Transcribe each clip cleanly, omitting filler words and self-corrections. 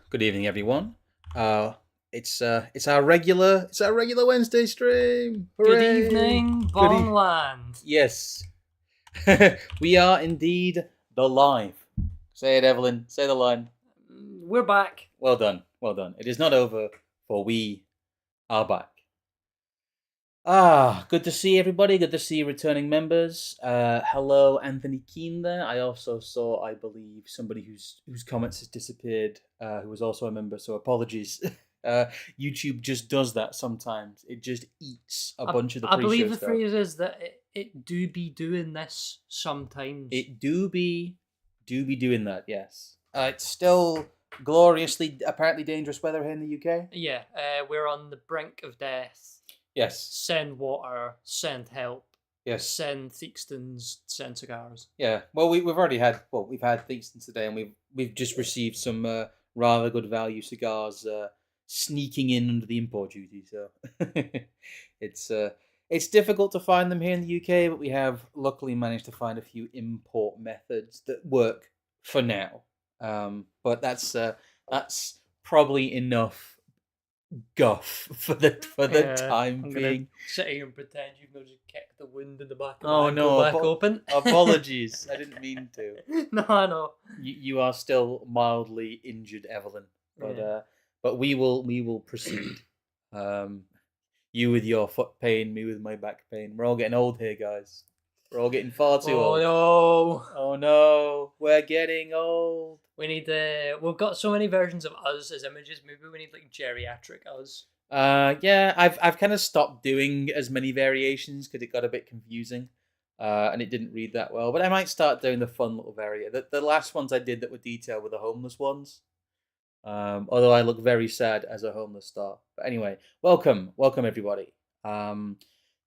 Good evening, everyone. It's our regular Wednesday stream. Good Hooray! evening, Good Bongland. Yes, we are indeed the live. Say it, Evelyn. Say the line. We're back. Well done. Well done. It is not over, for we are back. Good to see everybody. Good to see returning members. Hello, Anthony Keane there. I also saw, I believe, somebody whose comments has disappeared, who was also a member, so apologies. YouTube just does that sometimes. It just eats a bunch of the I pre-show believe the stuff. phrase is that it do be doing this sometimes. It do be doing that, yes. It's still gloriously, apparently dangerous weather here in the UK. Yeah, we're on the brink of death. Yes. Send water, send help. Yes. Send Theakstons, send cigars. Yeah. Well, we've already had. Well, we've had Theakstons today, and we've just received some rather good value cigars sneaking in under the import duty. So it's difficult to find them here in the UK, but we have luckily managed to find a few import methods that work for now. But that's probably enough guff for the time being. Sit here and pretend you've not just kicked the wind in the back of Oh my no! back open. Apologies, I didn't mean to. No, I know. You are still mildly injured, Evelyn, but we will proceed. You with your foot pain, me with my back pain. We're all getting old here, guys. We're all getting far too old. No! Oh no! We're getting old. We need we've got so many versions of us as images. Maybe we need like geriatric us. Yeah, I've kind of stopped doing as many variations because it got a bit confusing, and it didn't read that well. But I might start doing the fun little the last ones I did that were detailed were the homeless ones. Although I look very sad as a homeless star. But anyway, welcome everybody.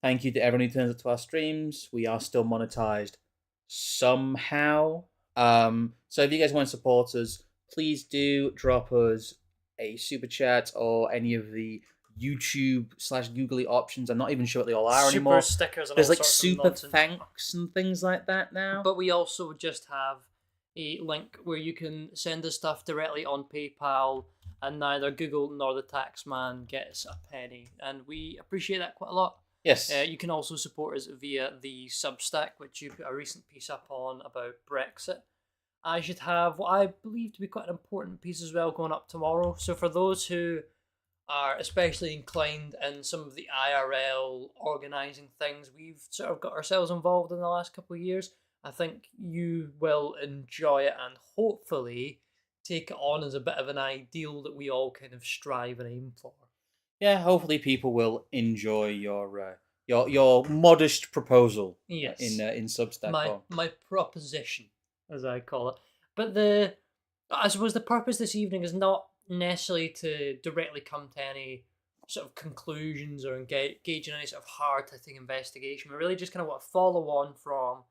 Thank you to everyone who turns up to our streams. We are still monetized somehow. So if you guys want to support us, please do drop us a super chat or any of the YouTube/Googly options. I'm not even sure what they all are anymore. Super stickers and there's all like sorts super of nonsense. thanks and things like that now. But we also just have a link where you can send us stuff directly on PayPal, and neither Google nor the taxman gets a penny, and we appreciate that quite a lot. Yes. You can also support us via the Substack, which you put a recent piece up on about Brexit. I should have what I believe to be quite an important piece as well going up tomorrow. So for those who are especially inclined in some of the IRL organising things we've sort of got ourselves involved in the last couple of years, I think you will enjoy it and hopefully take it on as a bit of an ideal that we all kind of strive and aim for. Yeah, hopefully people will enjoy your modest proposal. Yes. In Substack. My proposition, as I call it. But I suppose the purpose this evening is not necessarily to directly come to any sort of conclusions or engage in any sort of hard-hitting investigation. We really just kind of want to follow on from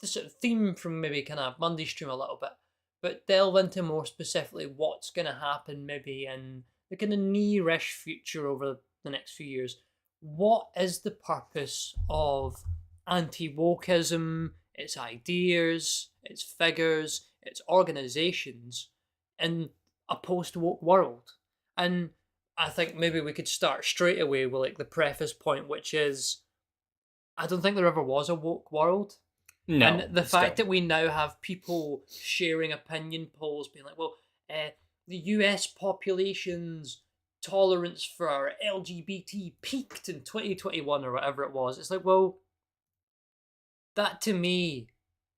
the sort of theme from maybe kind of Monday stream a little bit, but delve into more specifically what's going to happen maybe in the kind of near-ish future over the next few years. What is the purpose of anti-wokeism, its ideas, its figures, its organisations in a post-woke world? And I think maybe we could start straight away with like the preface point, which is I don't think there ever was a woke world. No. And the fact that we now have people sharing opinion polls being like, well, the US population's tolerance for LGBT peaked in 2021 or whatever it was. It's like, well, that to me,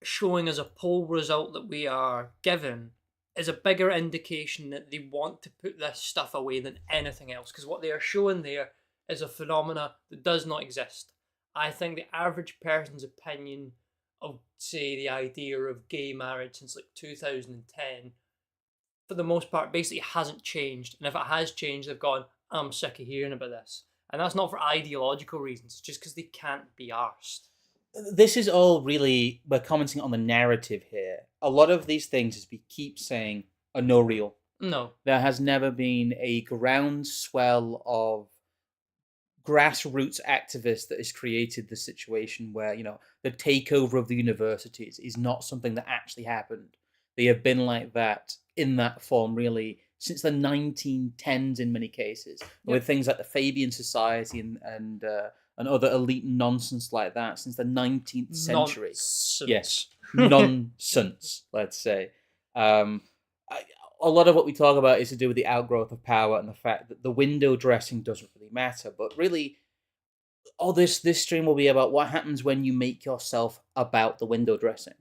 showing as a poll result that we are given, is a bigger indication that they want to put this stuff away than anything else. Because what they are showing there is a phenomena that does not exist. I think the average person's opinion of, say, the idea of gay marriage since like 2010, for the most part, basically hasn't changed. And if it has changed, they've gone, I'm sick of hearing about this. And that's not for ideological reasons, just because they can't be arsed. This is all really, we're commenting on the narrative here. A lot of these things, as we keep saying, are no real. No. There has never been a groundswell of grassroots activists that has created the situation where, the takeover of the universities is not something that actually happened. They have been like that in that form really since the 1910s in many cases, with things like the Fabian Society and other elite nonsense like that since the 19th century. Nonsense. Yes, nonsense, let's say. Um, a lot of what we talk about is to do with the outgrowth of power and the fact that the window dressing doesn't really matter. But really, all this stream will be about what happens when you make yourself about the window dressing.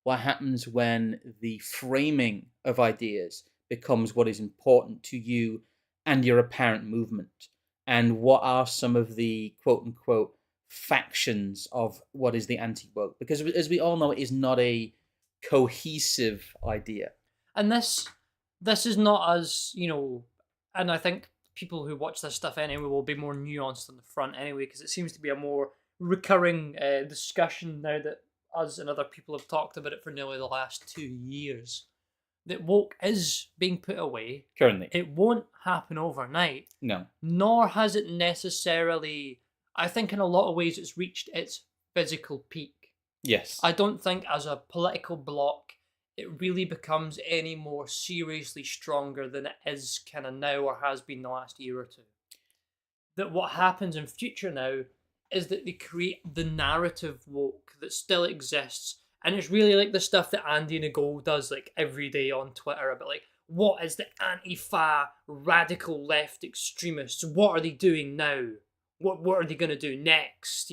What happens when the framing of ideas becomes what is important to you and your apparent movement? And what are some of the quote unquote factions of what is the anti-woke? Because as we all know, it is not a cohesive idea. And this is not as, and I think people who watch this stuff anyway will be more nuanced on the front anyway, because it seems to be a more recurring discussion now that us and other people have talked about it for nearly the last 2 years, that woke is being put away. Currently. It won't happen overnight. No. Nor has it necessarily, I think in a lot of ways it's reached its physical peak. Yes. I don't think as a political bloc it really becomes any more seriously stronger than it is kind of now or has been the last year or two. That what happens in future now is that they create the narrative woke that still exists, and it's really like the stuff that Andy Nagol does like every day on Twitter about like, what is the anti-fa radical left extremists? What are they doing now? What are they going to do next?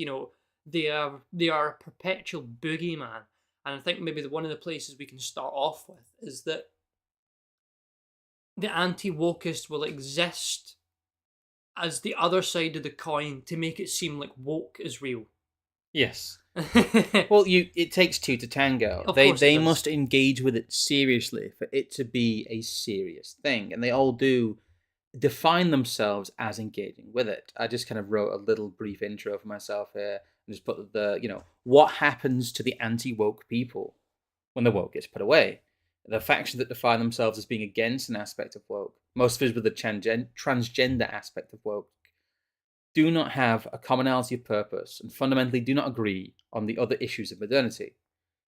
They are a perpetual boogeyman. And I think maybe one of the places we can start off with is that the anti-wokist will exist as the other side of the coin to make it seem like woke is real. Yes. Well, it takes two to tango. They must engage with it seriously for it to be a serious thing, and they all do define themselves as engaging with it. I just kind of wrote a little brief intro for myself here and just put what happens to the anti-woke people when the woke gets put away. The factions that define themselves as being against an aspect of woke, most of us with the transgender aspect of woke, do not have a commonality of purpose and fundamentally do not agree on the other issues of modernity.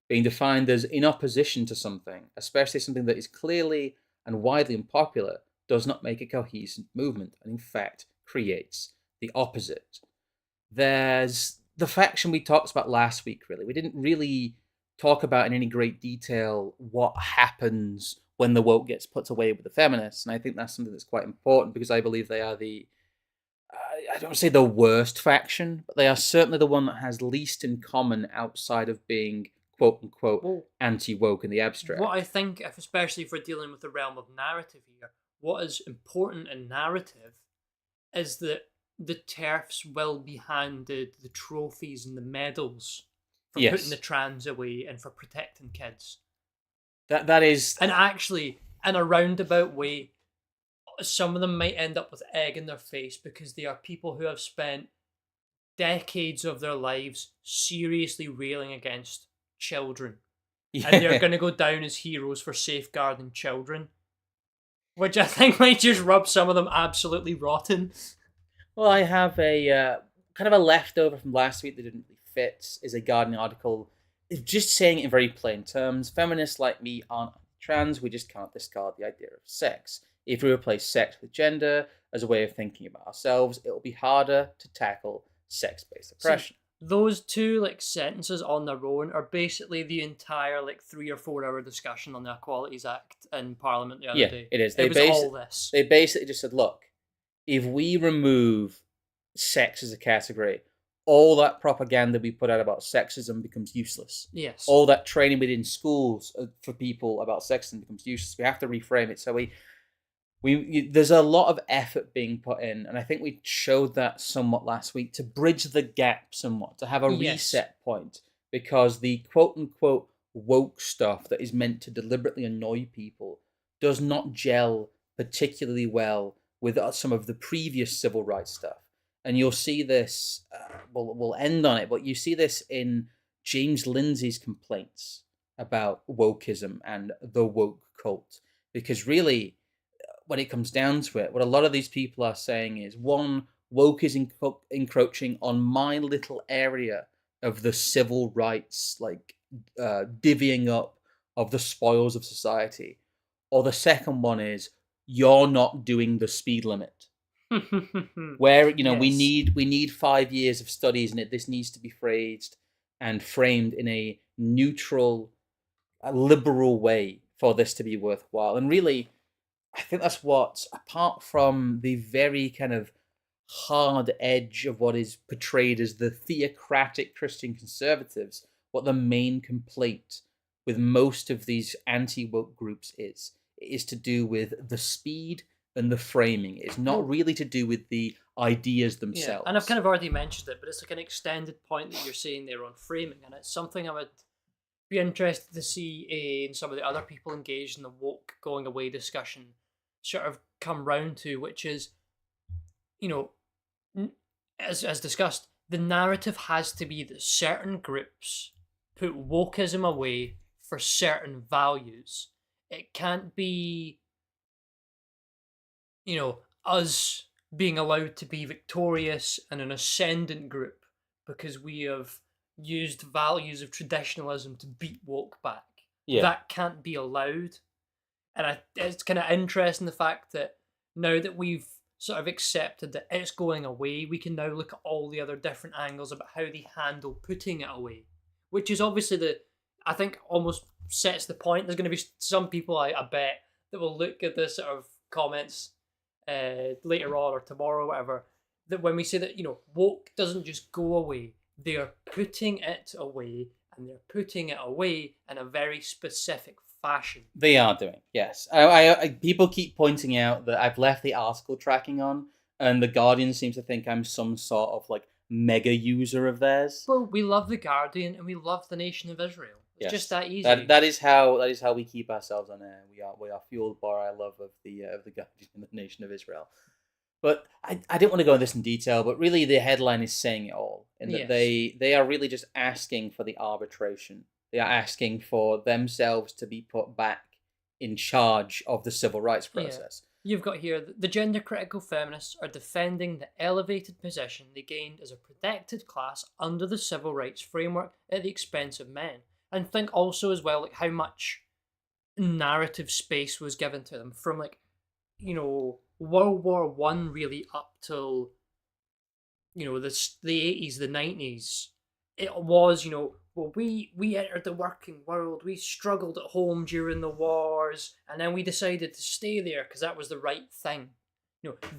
Being defined as in opposition to something, especially something that is clearly and widely unpopular, does not make a cohesive movement and in fact creates the opposite. There's the faction we talked about last week, really. We didn't really talk about in any great detail what happens when the woke gets put away with the feminists, and I think that's something that's quite important because I believe they are I don't say the worst faction, but they are certainly the one that has least in common outside of being quote-unquote anti-woke in the abstract. What I think, especially if we're dealing with the realm of narrative here, what is important in narrative is that the TERFs will be handed the trophies and the medals for putting the trans away and for protecting kids. That is... And actually, in a roundabout way, some of them might end up with egg in their face because they are people who have spent decades of their lives seriously railing against children. Yeah. And they're going to go down as heroes for safeguarding children, which I think might just rub some of them absolutely rotten. Well, I have a kind of a leftover from last week that didn't really fit, is a Guardian article. It's just saying it in very plain terms. Feminists like me aren't trans, we just can't discard the idea of sex. If we replace sex with gender as a way of thinking about ourselves, it'll be harder to tackle sex-based oppression. So those two sentences on their own are basically the entire 3 or 4 hour discussion on the Equalities Act in Parliament the other day. Yeah, it is. It was all this. They basically just said, look, if we remove sex as a category, all that propaganda we put out about sexism becomes useless. Yes. All that training within schools for people about sexism becomes useless. We have to reframe it. So there's a lot of effort being put in, and I think we showed that somewhat last week to bridge the gap somewhat, to have a reset point, because the quote-unquote woke stuff that is meant to deliberately annoy people does not gel particularly well with some of the previous civil rights stuff. And you'll see this, we'll end on it, but you see this in James Lindsay's complaints about wokeism and the woke cult, because really, when it comes down to it, what a lot of these people are saying is, one, woke is encroaching on my little area of the civil rights, divvying up of the spoils of society. or the second one is you're not doing the speed limit. Where we need 5 years of studies in it. This needs to be phrased and framed in a neutral, liberal way for this to be worthwhile. And really, I think that's what, apart from the very kind of hard edge of what is portrayed as the theocratic Christian conservatives, what the main complaint with most of these anti-woke groups is to do with the speed and the framing. It's not really to do with the ideas themselves. Yeah, and I've kind of already mentioned it, but it's like an extended point that you're saying there on framing, and it's something I would be interested to see in some of the other people engaged in the woke going away discussion sort of come round to, which is, as discussed, the narrative has to be that certain groups put wokeism away for certain values. It can't be, us being allowed to be victorious and an ascendant group because we have used values of traditionalism to beat woke back. Yeah. That can't be allowed. And it's kind of interesting the fact that now that we've sort of accepted that it's going away, we can now look at all the other different angles about how they handle putting it away, which is obviously I think almost sets the point. There's going to be some people, I bet, that will look at the sort of comments later on or tomorrow or whatever, that when we say that, woke doesn't just go away, they are putting it away, and they're putting it away in a very specific fashion. They are doing, yes. I people keep pointing out that I've left the article tracking on, and the Guardian seems to think I'm some sort of like mega user of theirs. Well, we love the Guardian and we love the nation of Israel. It's just that easy. That is how we keep ourselves on air. We are fueled by our love of the Guardian and the nation of Israel. But I didn't want to go into this in detail, but really the headline is saying it all, in that they are really just asking for the arbitration. They are asking for themselves to be put back in charge of the civil rights process. Yeah. You've got here, the gender-critical feminists are defending the elevated position they gained as a protected class under the civil rights framework at the expense of men. And think also as well, like how much narrative space was given to them from World War One really up till the 80s, the 90s. It was we entered the working world, we struggled at home during the wars, and then we decided to stay there because that was the right thing.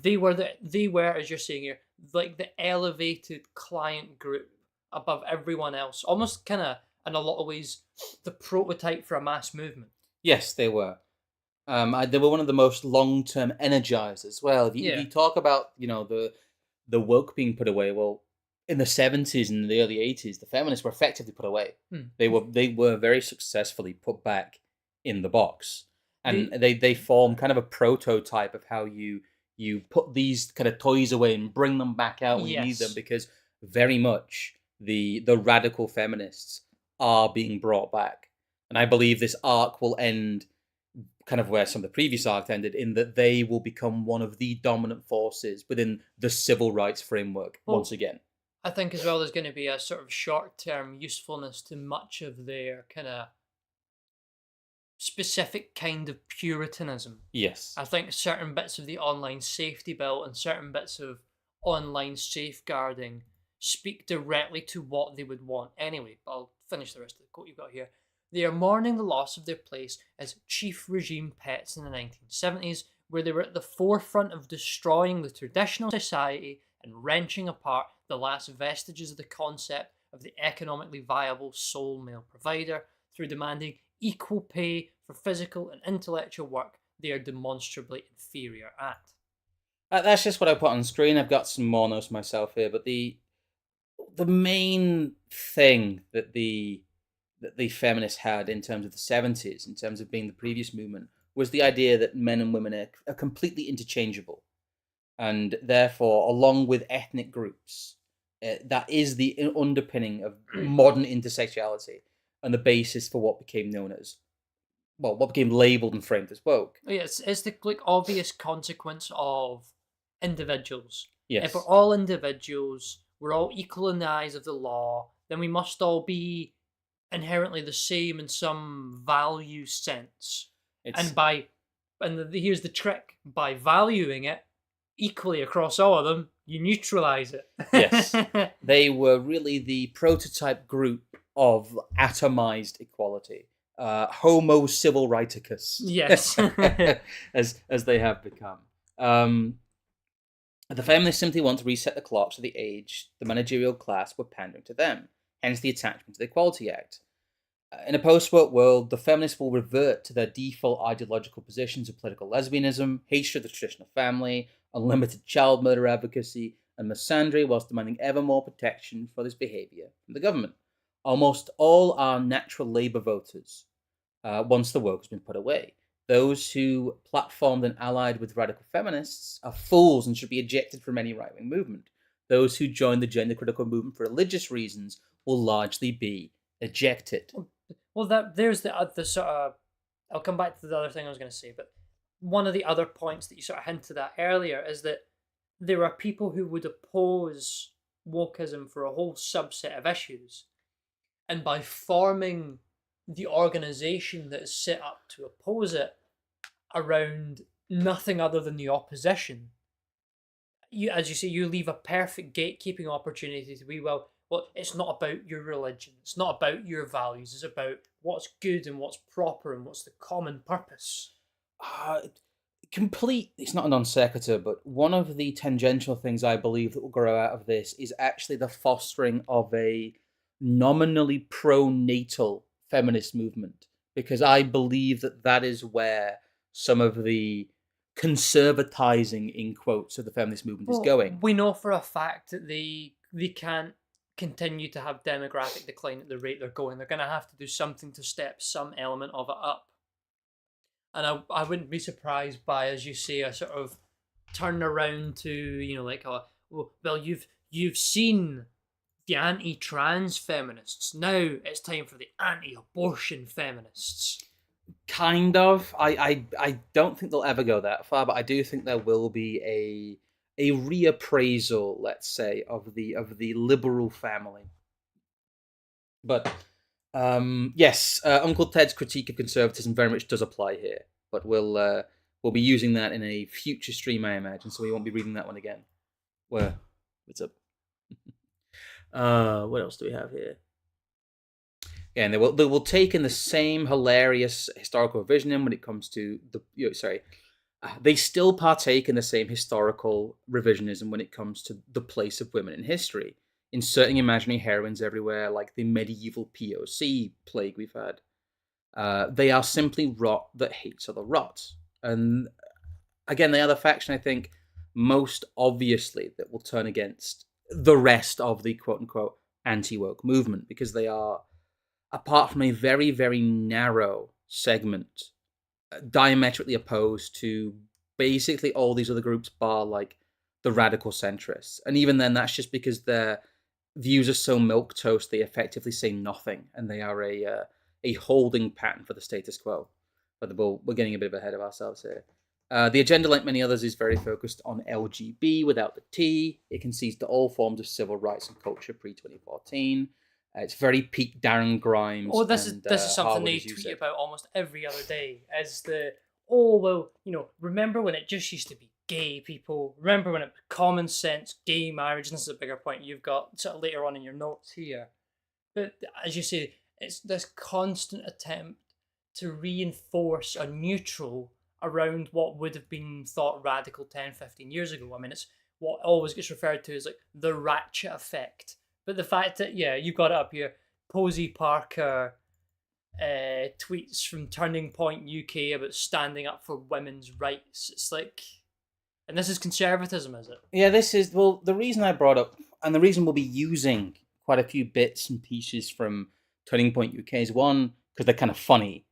They were as you're saying here, like the elevated client group above everyone else, almost kind of in a lot of ways the prototype for a mass movement. Yes, they were. They were one of the most long-term energizers as well. If you talk about the woke being put away, well, in the 70s and the early 80s, the feminists were effectively put away. They were very successfully put back in the box, and they form kind of a prototype of how you put these kind of toys away and bring them back out when you need them, because very much the radical feminists are being brought back. And I believe this arc will end kind of where some of the previous arcs ended, in that they will become one of the dominant forces within the civil rights framework once again. I think as well there's going to be a sort of short-term usefulness to much of their kind of specific kind of puritanism. Yes. I think certain bits of the online safety bill and certain bits of online safeguarding speak directly to what they would want anyway. But I'll finish the rest of the quote you've got here. They are mourning the loss of their place as chief regime pets in the 1970s, where they were at the forefront of destroying the traditional society and wrenching apart the last vestiges of the concept of the economically viable sole male provider through demanding equal pay for physical and intellectual work they are demonstrably inferior at. That's just what I put on screen. I've got some more notes myself here, but the main thing that the feminists had in terms of the 70s, in terms of being the previous movement, was the idea that men and women are completely interchangeable. And therefore, along with ethnic groups, that is the underpinning of modern intersectionality and the basis for what became known as, what became labelled and framed as woke. It's the obvious consequence of individuals. Yes. If we're all individuals, we're all equal in the eyes of the law, then we must all be inherently the same in some value sense. And by And here's the trick: by valuing it equally across all of them, you neutralize it. Yes. They were really the prototype group of atomized equality. Homo civil righticus. Yes. as they have become. The feminists simply want to reset the clock so the managerial class were pandering to them, hence the attachment to the Equality Act. In a post-woke world, the feminists will revert to their default ideological positions of political lesbianism, hatred of the traditional family, unlimited child murder advocacy, and misandry, whilst demanding ever more protection for this behaviour from the government. Almost all are natural Labour voters, once the woke has been put away. Those who platformed and allied with radical feminists are fools and should be ejected from any right-wing movement. Those who joined the gender-critical movement for religious reasons will largely be ejected. Well, there's the sort of. I'll come back to the other thing I was going to say, but one of the other points that you sort of hinted at earlier is that there are people who would oppose wokeism for a whole subset of issues, and by forming the organisation that is set up to oppose it around nothing other than the opposition, as you say, you leave a perfect gatekeeping opportunity to be, well, it's not about your religion, it's not about your values, it's about what's good and what's proper and what's the common purpose. It's not a non sequitur, but one of the tangential things I believe that will grow out of this is actually the fostering of a nominally pro-natal feminist movement, because I believe that is where some of the conservatizing, in quotes, of the feminist movement is going. We know for a fact that they can't continue to have demographic decline at the rate they're going. They're going to have to do something to step some element of it up. And I wouldn't be surprised by, as you say, a sort of turn around to, like, well, you've seen the anti-trans feminists. Now it's time for the anti-abortion feminists. Kind of. I don't think they'll ever go that far, but I do think there will be a reappraisal, let's say, of the liberal family. But yes, Uncle Ted's critique of conservatism very much does apply here, but we'll be using that in a future stream, I imagine, so we won't be reading that one again. What's up? What else do we have here? Yeah, and they will take in the same hilarious historical revisionism when it comes to they still partake in the same historical revisionism when it comes to the place of women in history, inserting imaginary heroines everywhere, like the medieval POC plague we've had. They are simply rot that hates other rot. And again, they are the faction, I think, most obviously that will turn against the rest of the quote-unquote anti-woke movement, because they are, apart from a very, very narrow segment, diametrically opposed to basically all these other groups, bar like the radical centrists. And even then, that's just because their views are so milquetoast, they effectively say nothing, and they are a holding pattern for the status quo. But we're getting a bit ahead of ourselves here. The agenda, like many others, is very focused on LGB without the T. It concedes to all forms of civil rights and culture pre-2014. It's very peak Darren Grimes. Oh, this is something they tweet about almost every other day. Remember when it just used to be gay people? Remember when it was common sense gay marriage? And this is a bigger point you've got sort of later on in your notes here. But as you say, it's this constant attempt to reinforce a neutral around what would have been thought radical 10, 15 years ago. I mean, it's what always gets referred to as like the ratchet effect. But the fact that, you got it up here, Posey Parker tweets from Turning Point UK about standing up for women's rights. It's like, and this is conservatism, is it? Yeah, this is, well, the reason I brought up, and the reason we'll be using quite a few bits and pieces from Turning Point UK is, one, because they're kind of funny.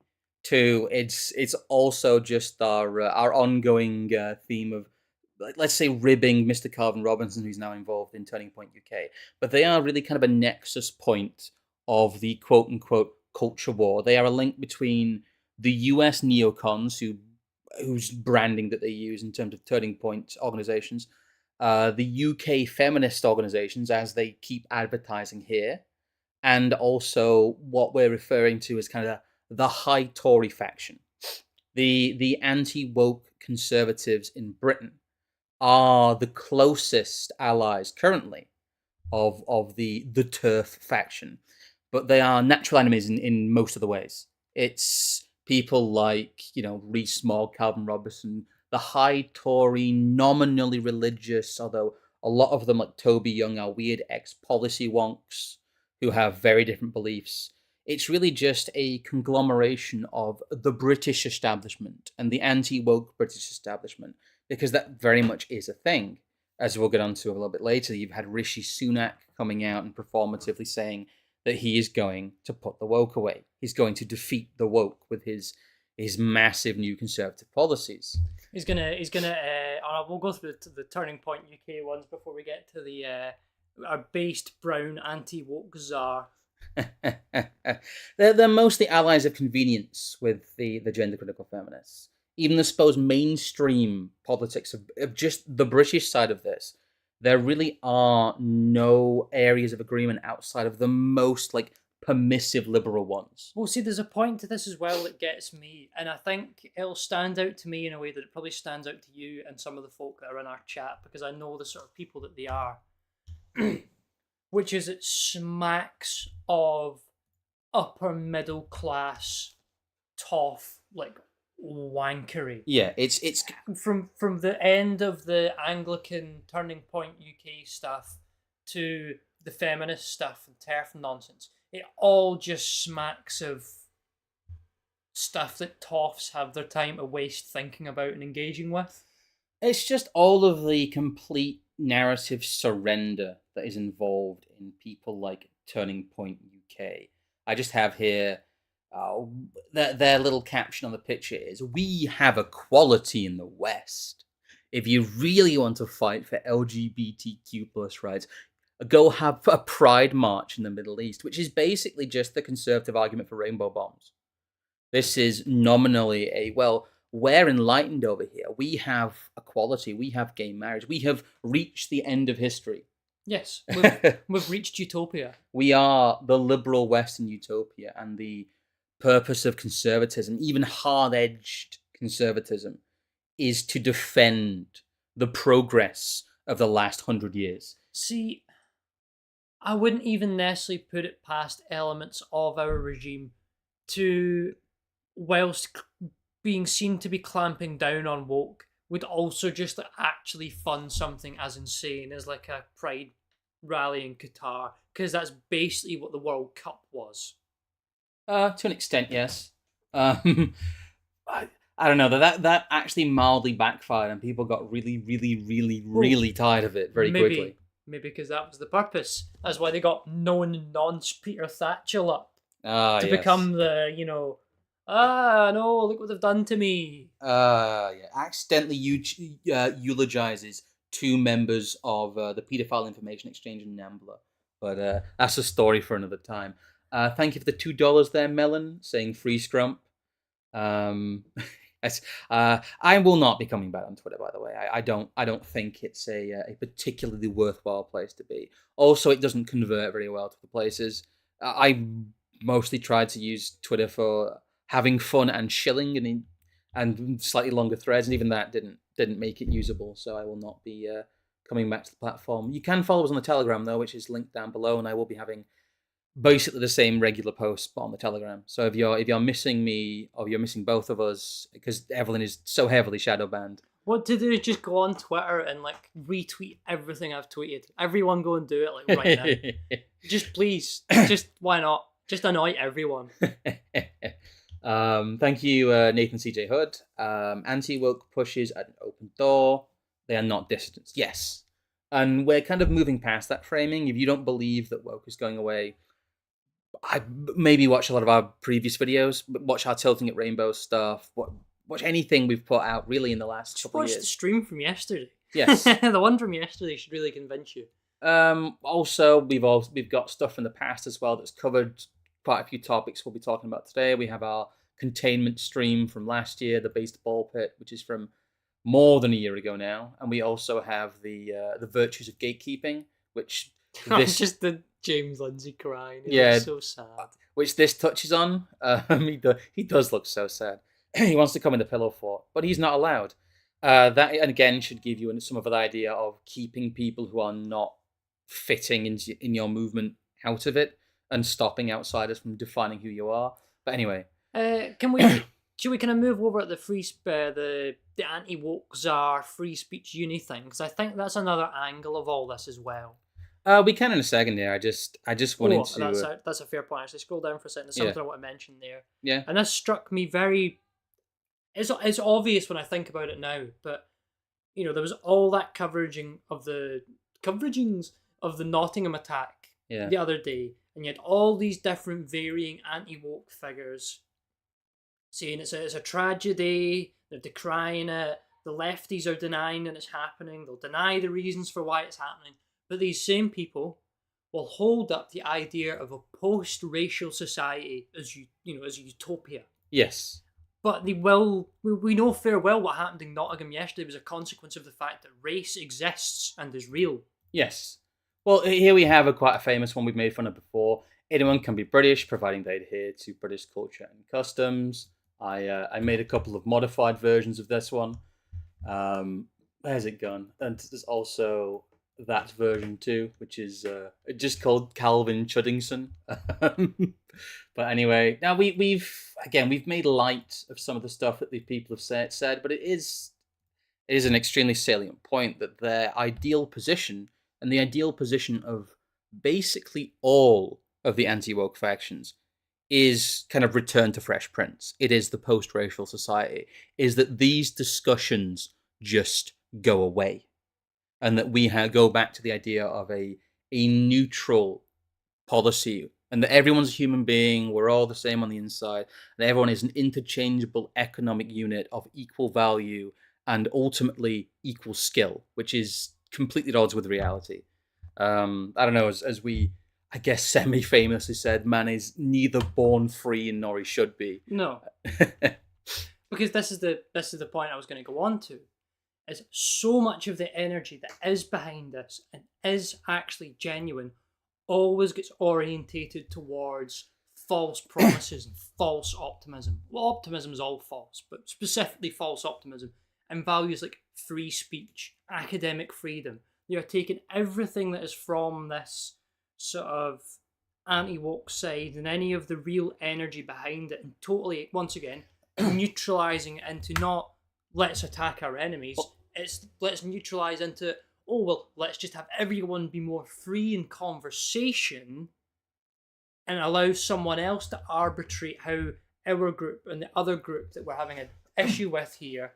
Two, it's also just our ongoing theme of, let's say, ribbing Mr. Calvin Robinson, who's now involved in Turning Point UK. But they are really kind of a nexus point of the quote-unquote culture war. They are a link between the US neocons, whose branding that they use in terms of Turning Point organizations, the UK feminist organizations, as they keep advertising here, and also what we're referring to as kind of the high Tory faction. The anti-woke conservatives in Britain are the closest allies currently of the turf faction, but they are natural enemies in most of the ways. It's people like, Rees-Mogg, Calvin Robertson, the high Tory, nominally religious, although a lot of them, like Toby Young, are weird ex-policy wonks who have very different beliefs. It's really just a conglomeration of the British establishment and the anti-woke British establishment, because that very much is a thing. As we'll get onto a little bit later, you've had Rishi Sunak coming out and performatively saying that he is going to put the woke away. He's going to defeat the woke with his massive new conservative policies. He's gonna. We'll go through the Turning Point UK ones before we get to the our based brown anti-woke czar. They're mostly allies of convenience with the gender critical feminists. Even the supposed mainstream politics of just the British side of this, there really are no areas of agreement outside of the most permissive liberal ones. Well, see, there's a point to this as well that gets me, and I think it'll stand out to me in a way that it probably stands out to you and some of the folk that are in our chat, because I know the sort of people that they are. Which is, it smacks of upper middle class toff wankery. Yeah, it's from the end of the Anglican Turning Point UK stuff to the feminist stuff and TERF nonsense. It all just smacks of stuff that toffs have their time to waste thinking about and engaging with. It's just all of the complete narrative surrender that is involved in people like Turning Point UK. I just have here their little caption on the picture is, "We have equality in the West. If you really want to fight for LGBTQ plus rights, go have a pride march in the Middle East," which is basically just the conservative argument for rainbow bombs. This is nominally we're enlightened over here. We have equality. We have gay marriage. We have reached the end of history. Yes, we've reached utopia. We are the liberal Western utopia, and the purpose of conservatism, even hard-edged conservatism, is to defend the progress of the last 100 years. See, I wouldn't even necessarily put it past elements of our regime to, whilst being seen to be clamping down on woke, would also just actually fund something as insane as a pride rally in Qatar, because that's basically what the World Cup was. To an extent, yes. I don't know, that actually mildly backfired, and people got really, really, really, really tired of it very quickly. Maybe because that was the purpose. That's why they got nonce Peter Thatcher up to become the, no, look what they've done to me. Accidentally eulogizes two members of the Paedophile Information Exchange in Nambla. But that's a story for another time. Thank you for the $2 there, Melon, saying free Scrump. I will not be coming back on Twitter, by the way. I don't think it's a particularly worthwhile place to be. Also, it doesn't convert very well to the places. I mostly tried to use Twitter for having fun and shilling and slightly longer threads, and even that didn't make it usable. So I will not be coming back to the platform. You can follow us on the Telegram though, which is linked down below, and I will be having basically the same regular posts but on the Telegram. So if you're missing me, or you're missing both of us, because Evelyn is so heavily shadow banned. What to do is just go on Twitter and retweet everything I've tweeted. Everyone go and do it right now. Just please, just why not? Just annoy everyone. Thank you, Nathan CJ Hood. Anti-woke pushes at an open door. They are not dissidents. Yes. And we're kind of moving past that framing. If you don't believe that woke is going away, I maybe watch a lot of our previous videos, watch our Tilting at Rainbow stuff, watch anything we've put out really in the last couple of years. Watch the stream from yesterday. Yes. The one from yesterday should really convince you. Also, we've got stuff from the past as well that's covered quite a few topics we'll be talking about today. We have our containment stream from last year, the Based Ball Pit, which is from more than a year ago now, and we also have the virtues of gatekeeping, which just the James Lindsay crying. It was so sad. Which this touches on. He does look so sad. he wants to come in the pillow fort, but he's not allowed. That, and again, should give you some of the idea of keeping people who are not fitting in your movement out of it and stopping outsiders from defining who you are. But anyway, can we should we kind of move over to the the anti-woke czar free speech uni thing, because I think that's another angle of all this as well. We can in a second here. I just wanted to. That's a fair point. Actually, scroll down for a second. There's something I want to mention there. Yeah. And this struck me very. It's obvious when I think about it now, but there was all that coveragings of the Nottingham attack the other day, and you had all these different varying anti-woke figures saying it's a tragedy, they're decrying it, the lefties are denying that it's happening, they'll deny the reasons for why it's happening, but these same people will hold up the idea of a post-racial society as as a utopia. Yes. But we know fair well what happened in Nottingham yesterday was a consequence of the fact that race exists and is real. Yes. Well, here we have quite a famous one we've made fun of before. Anyone can be British, providing they adhere to British culture and customs. I made a couple of modified versions of this one. Where's it gone? And there's also that version too, which is just called Calvin Chuddingson. But anyway, now we've made light of some of the stuff that the people have said, but it is an extremely salient point that their ideal position and the ideal position of basically all of the anti-woke factions is kind of return to Fresh Prince. It is the post-racial society, is that these discussions just go away. And that we go back to the idea of a neutral policy, and that everyone's a human being, we're all the same on the inside, and everyone is an interchangeable economic unit of equal value and ultimately equal skill, which is completely at odds with reality. I don't know, as we, I guess, semi-famously said, man is neither born free nor he should be. No. Because this is the point I was going to go on to. Is so much of the energy that is behind this and is actually genuine always gets orientated towards false promises and false optimism. Well, optimism is all false, but specifically false optimism and values like free speech, academic freedom. You're taking everything that is from this sort of anti-woke side and any of the real energy behind it and totally, once again, neutralising it into not let's attack our enemies, it's let's neutralise into, oh, well, let's just have everyone be more free in conversation and allow someone else to arbitrate how our group and the other group that we're having an issue with here,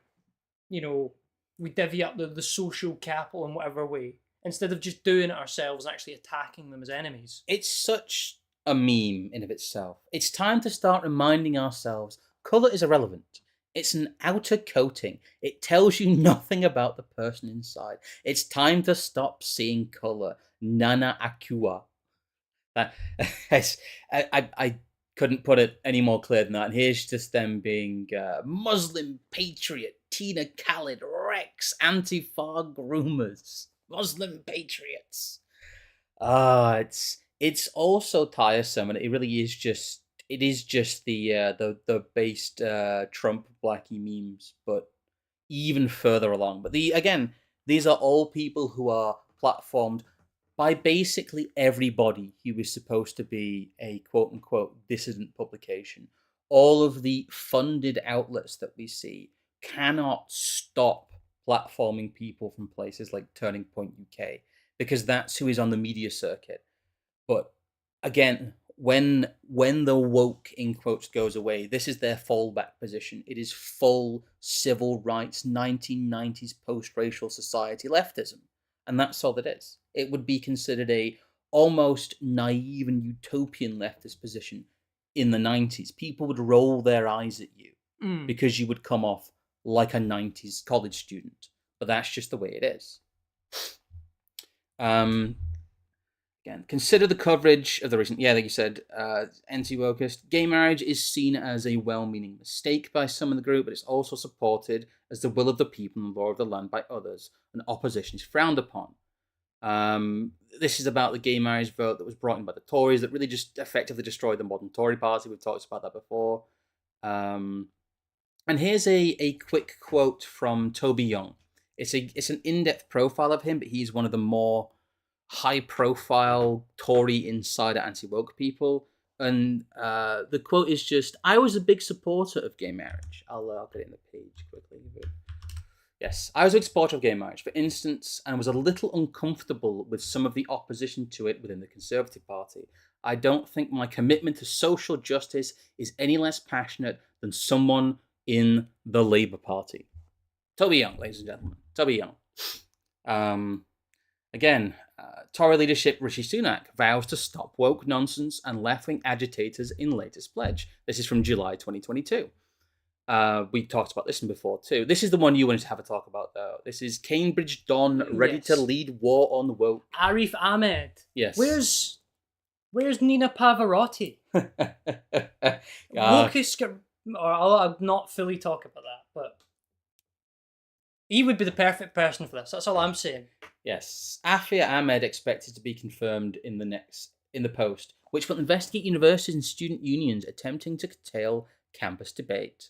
we divvy up the social capital in whatever way, instead of just doing it ourselves and actually attacking them as enemies. It's such a meme in of itself. It's time to start reminding ourselves colour is irrelevant. It's an outer coating. It tells you nothing about the person inside. It's time to stop seeing colour. Nana Akua. I couldn't put it any more clear than that. And here's just them being Muslim Patriot, Tina Khalid, Rex, Antifa groomers, Muslim Patriots. It's also tiresome, and it really is just. It is just the based Trump blackie memes, but even further along. But these are all people who are platformed by basically everybody who is supposed to be a quote-unquote dissident publication. All of the funded outlets that we see cannot stop platforming people from places like Turning Point UK, because that's who is on the media circuit. But again, when the woke in quotes goes away, this is their fallback position. It is full civil rights 1990s post-racial society leftism, and that's all it is. It would be considered a almost naive and utopian leftist position in the 90s. People would roll their eyes at you because you would come off like a 90s college student, but that's just the way it is. Again, consider the coverage of the recent, like you said, anti-wokist. Gay marriage is seen as a well-meaning mistake by some in the group, but it's also supported as the will of the people and law of the land by others, and opposition is frowned upon. This is about the gay marriage vote that was brought in by the Tories that really just effectively destroyed the modern Tory party. We've talked about that before. And here's a quick quote from Toby Young. It's an in-depth profile of him, but he's one of the more high-profile Tory Insider anti-woke people. And the quote is just, "I was a big supporter of gay marriage." I'll get it in the page quickly. Yes, I was a big supporter of gay marriage, for instance, and was a little uncomfortable with some of the opposition to it within the Conservative Party. I don't think my commitment to social justice is any less passionate than someone in the Labour Party. Toby Young, ladies and gentlemen. Toby Young. Again, Tory leadership Rishi Sunak vows to stop woke nonsense and left-wing agitators in latest pledge. This is from July 2022. We talked about this one before too. This is the one you wanted to have a talk about, though. This is Cambridge Don ready to lead war on woke. Arif Ahmed. Yes. Where's Nina Pavarotti? Wokish, or I'll not fully talk about that, but he would be the perfect person for this. That's all I'm saying. Yes, Afia Ahmed expected to be confirmed in the post, which will investigate universities and student unions attempting to curtail campus debate.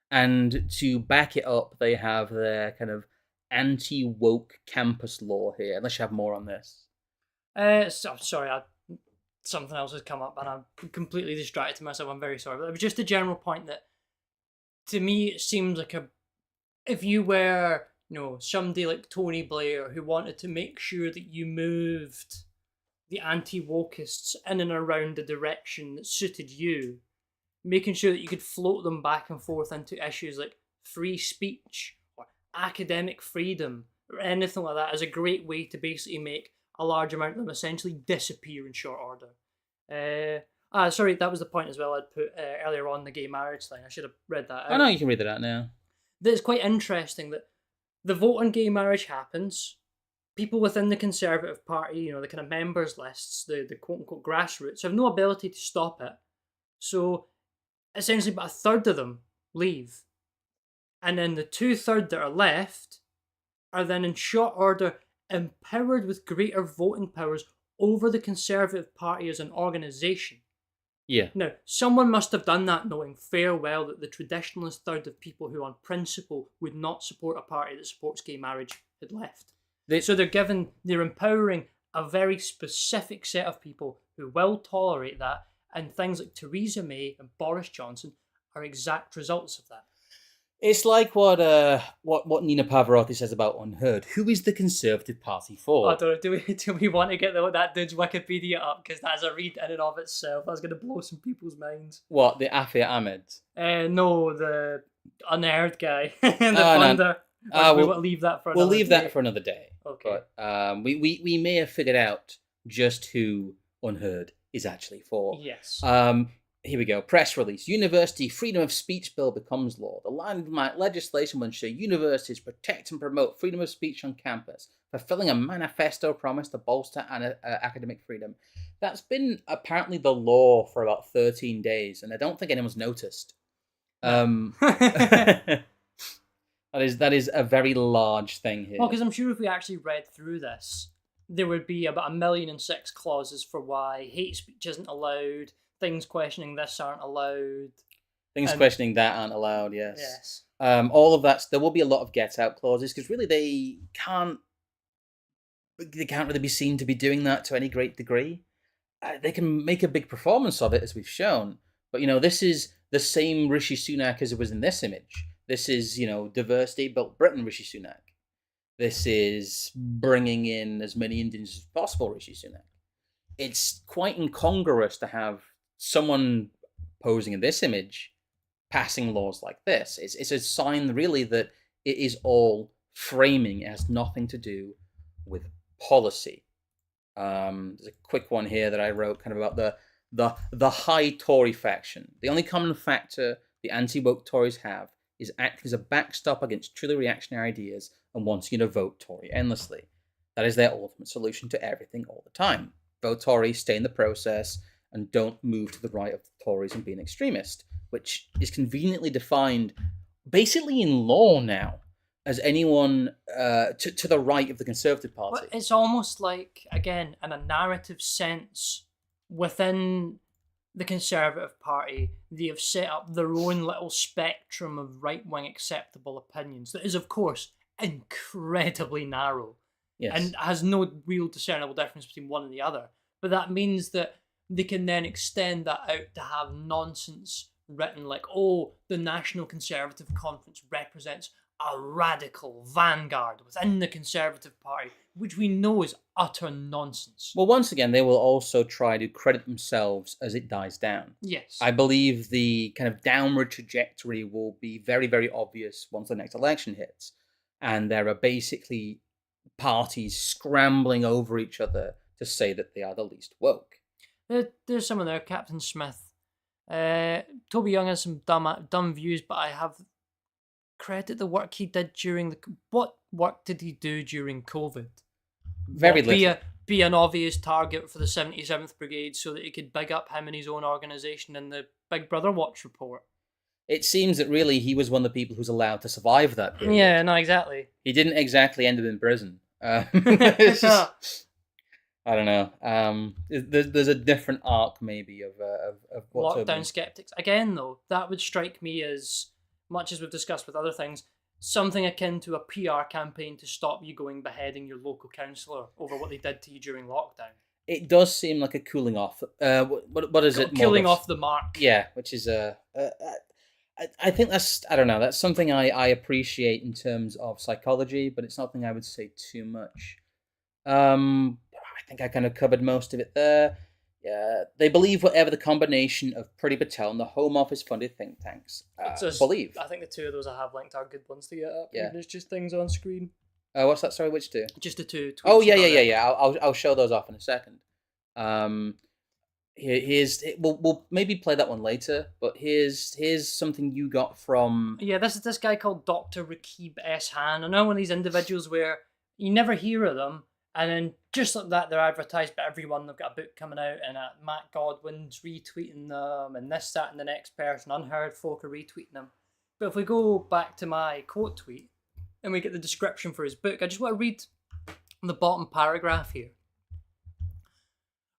And to back it up, they have their kind of anti-woke campus law here. Unless you have more on this. Sorry, something else has come up and I'm completely distracted myself. I'm very sorry, but it was just a general point that, to me, it seems like if you were, somebody like Tony Blair who wanted to make sure that you moved the anti-wokeists in and around the direction that suited you, making sure that you could float them back and forth into issues like free speech or academic freedom or anything like that is a great way to basically make a large amount of them essentially disappear in short order. Sorry, that was the point as well I'd put earlier on, the gay marriage thing. I should have read that out. Oh, no, you can read that out now. It's quite interesting that the vote on gay marriage happens. People within the Conservative Party, the kind of members lists, the quote-unquote grassroots, have no ability to stop it. So essentially about a third of them leave. And then the 2/3 that are left are then in short order empowered with greater voting powers over the Conservative Party as an organisation. Yeah. Now, someone must have done that knowing fair well that the traditionalist third of people who on principle would not support a party that supports gay marriage had left. So they're empowering a very specific set of people who will tolerate that, and things like Theresa May and Boris Johnson are exact results of that. It's like what Nina Pavarotti says about Unheard. Who is the Conservative Party for? I don't know, do we want to get that dude's Wikipedia up? Because that's a read in and of itself. That's going to blow some people's minds. What, the Afia Ahmed? No, the Unheard guy. The funder. We'll leave that for another day. That for another day. Okay. But we may have figured out just who Unheard is actually for. Yes. Here we go. Press release. University Freedom of Speech Bill becomes law. The landmark legislation will ensure universities protect and promote freedom of speech on campus, fulfilling a manifesto promise to bolster academic freedom. That's been apparently the law for about 13 days, and I don't think anyone's noticed. That is a very large thing here. Well, because I'm sure if we actually read through this, there would be about 1,000,006 clauses for why hate speech isn't allowed, things questioning this aren't allowed. Things questioning that aren't allowed, yes. Yes. All of that, there will be a lot of get-out clauses, because really they can't really be seen to be doing that to any great degree. They can make a big performance of it, as we've shown. But, this is the same Rishi Sunak as it was in this image. This is, diversity built Britain Rishi Sunak. This is bringing in as many Indians as possible Rishi Sunak. It's quite incongruous to have someone posing in this image passing laws like this. It's a sign, really, that it is all framing. It has nothing to do with policy. There's a quick one here that I wrote kind of about the high Tory faction. The only common factor the anti-woke Tories have is acting as a backstop against truly reactionary ideas and wanting to vote Tory endlessly. That is their ultimate solution to everything all the time. Vote Tory, stay in the process, and don't move to the right of the Tories and be an extremist, which is conveniently defined basically in law now as anyone to the right of the Conservative Party. Well, it's almost like, again, in a narrative sense, within the Conservative Party, they have set up their own little spectrum of right-wing acceptable opinions that is, of course, incredibly narrow. Yes. And has no real discernible difference between one and the other. But that means that they can then extend that out to have nonsense written like, oh, the National Conservative Conference represents a radical vanguard within the Conservative Party, which we know is utter nonsense. Well, once again, they will also try to credit themselves as it dies down. Yes. I believe the kind of downward trajectory will be very, very obvious once the next election hits. And there are basically parties scrambling over each other to say that they are the least woke. There's someone there, Captain Smith. Toby Young has some dumb views, but I have credit the work he did during what work did he do during COVID? Very little. Be an obvious target for the 77th Brigade so that he could big up him and his own organisation in the Big Brother Watch report. It seems that really he was one of the people who's allowed to survive that period. Yeah, no, exactly. He didn't exactly end up in prison. It's just, I don't know. There's a different arc maybe of what's lockdown skeptics. Again, though, that would strike me as, much as we've discussed with other things, something akin to a PR campaign to stop you going beheading your local councillor over what they did to you during lockdown. It does seem like a cooling off. What is it? Cooling off the mark. Yeah, which is I think that's, I don't know, that's something I appreciate in terms of psychology, but it's nothing I would say too much. I think I kind of covered most of it there. Yeah, they believe whatever the combination of Priti Patel and the Home Office funded think tanks believe. I think the two of those I have linked are good ones to get up. Yeah. There's just things on screen. What's that? Sorry, which two? Just the two. Oh yeah. I'll show those off in a second. We'll maybe play that one later, but here's something you got from... Yeah, this is this guy called Dr. Rakib S. Han. I know one of these individuals where you never hear of them, and then just like that, they're advertised by everyone. They've got a book coming out, and Matt Godwin's retweeting them, and this, that, and the next person, unheard folk are retweeting them. But if we go back to my quote tweet, and we get the description for his book, I just want to read the bottom paragraph here.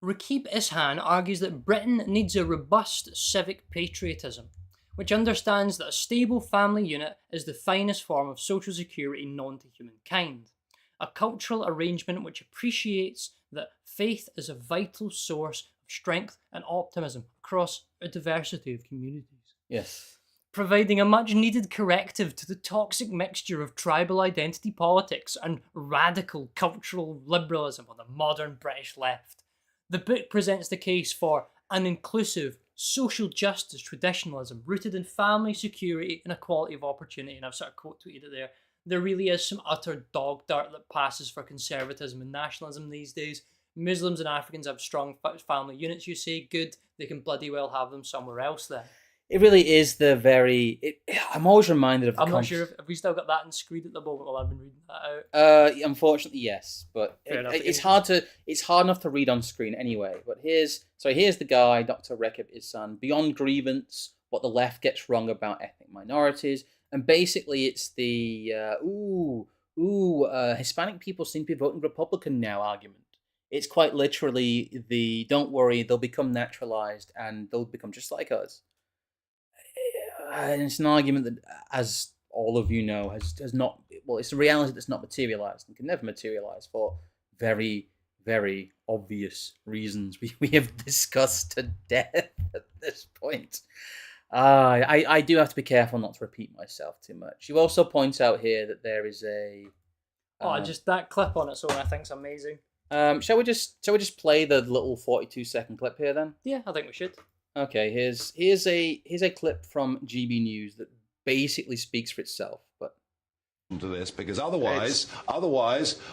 Rakib Ishan argues that Britain needs a robust civic patriotism, which understands that a stable family unit is the finest form of social security known to humankind, a cultural arrangement which appreciates that faith is a vital source of strength and optimism across a diversity of communities. Yes. Providing a much-needed corrective to the toxic mixture of tribal identity politics and radical cultural liberalism on the modern British left. The book presents the case for an inclusive, social justice traditionalism rooted in family security and equality of opportunity. And I've sort of quote tweeted it there. There really is some utter dog dirt that passes for conservatism and nationalism these days. Muslims and Africans have strong family units, you say. Good, they can bloody well have them somewhere else then. It really is the very... I'm always reminded of the... I'm not sure if we still got that in screen at the moment while I've been reading that out. Unfortunately, yes. But it's hard enough to read on screen anyway. But here's the guy, Dr. Rakib Ihsan, Beyond Grievance, What the Left Gets Wrong About Ethnic Minorities. And basically it's the, Hispanic people seem to be voting Republican now argument. It's quite literally the, don't worry, they'll become naturalized and they'll become just like us. And it's an argument that, as all of you know, has not... Well, it's a reality that's not materialised and can never materialise for very, very obvious reasons we have discussed to death at this point. I do have to be careful not to repeat myself too much. You also point out here that there is a... just that clip on its own I think's amazing. Shall we just play the little 42-second clip here then? Yeah, I think we should. Okay, here's a clip from GB News that basically speaks for itself. But to this, because otherwise,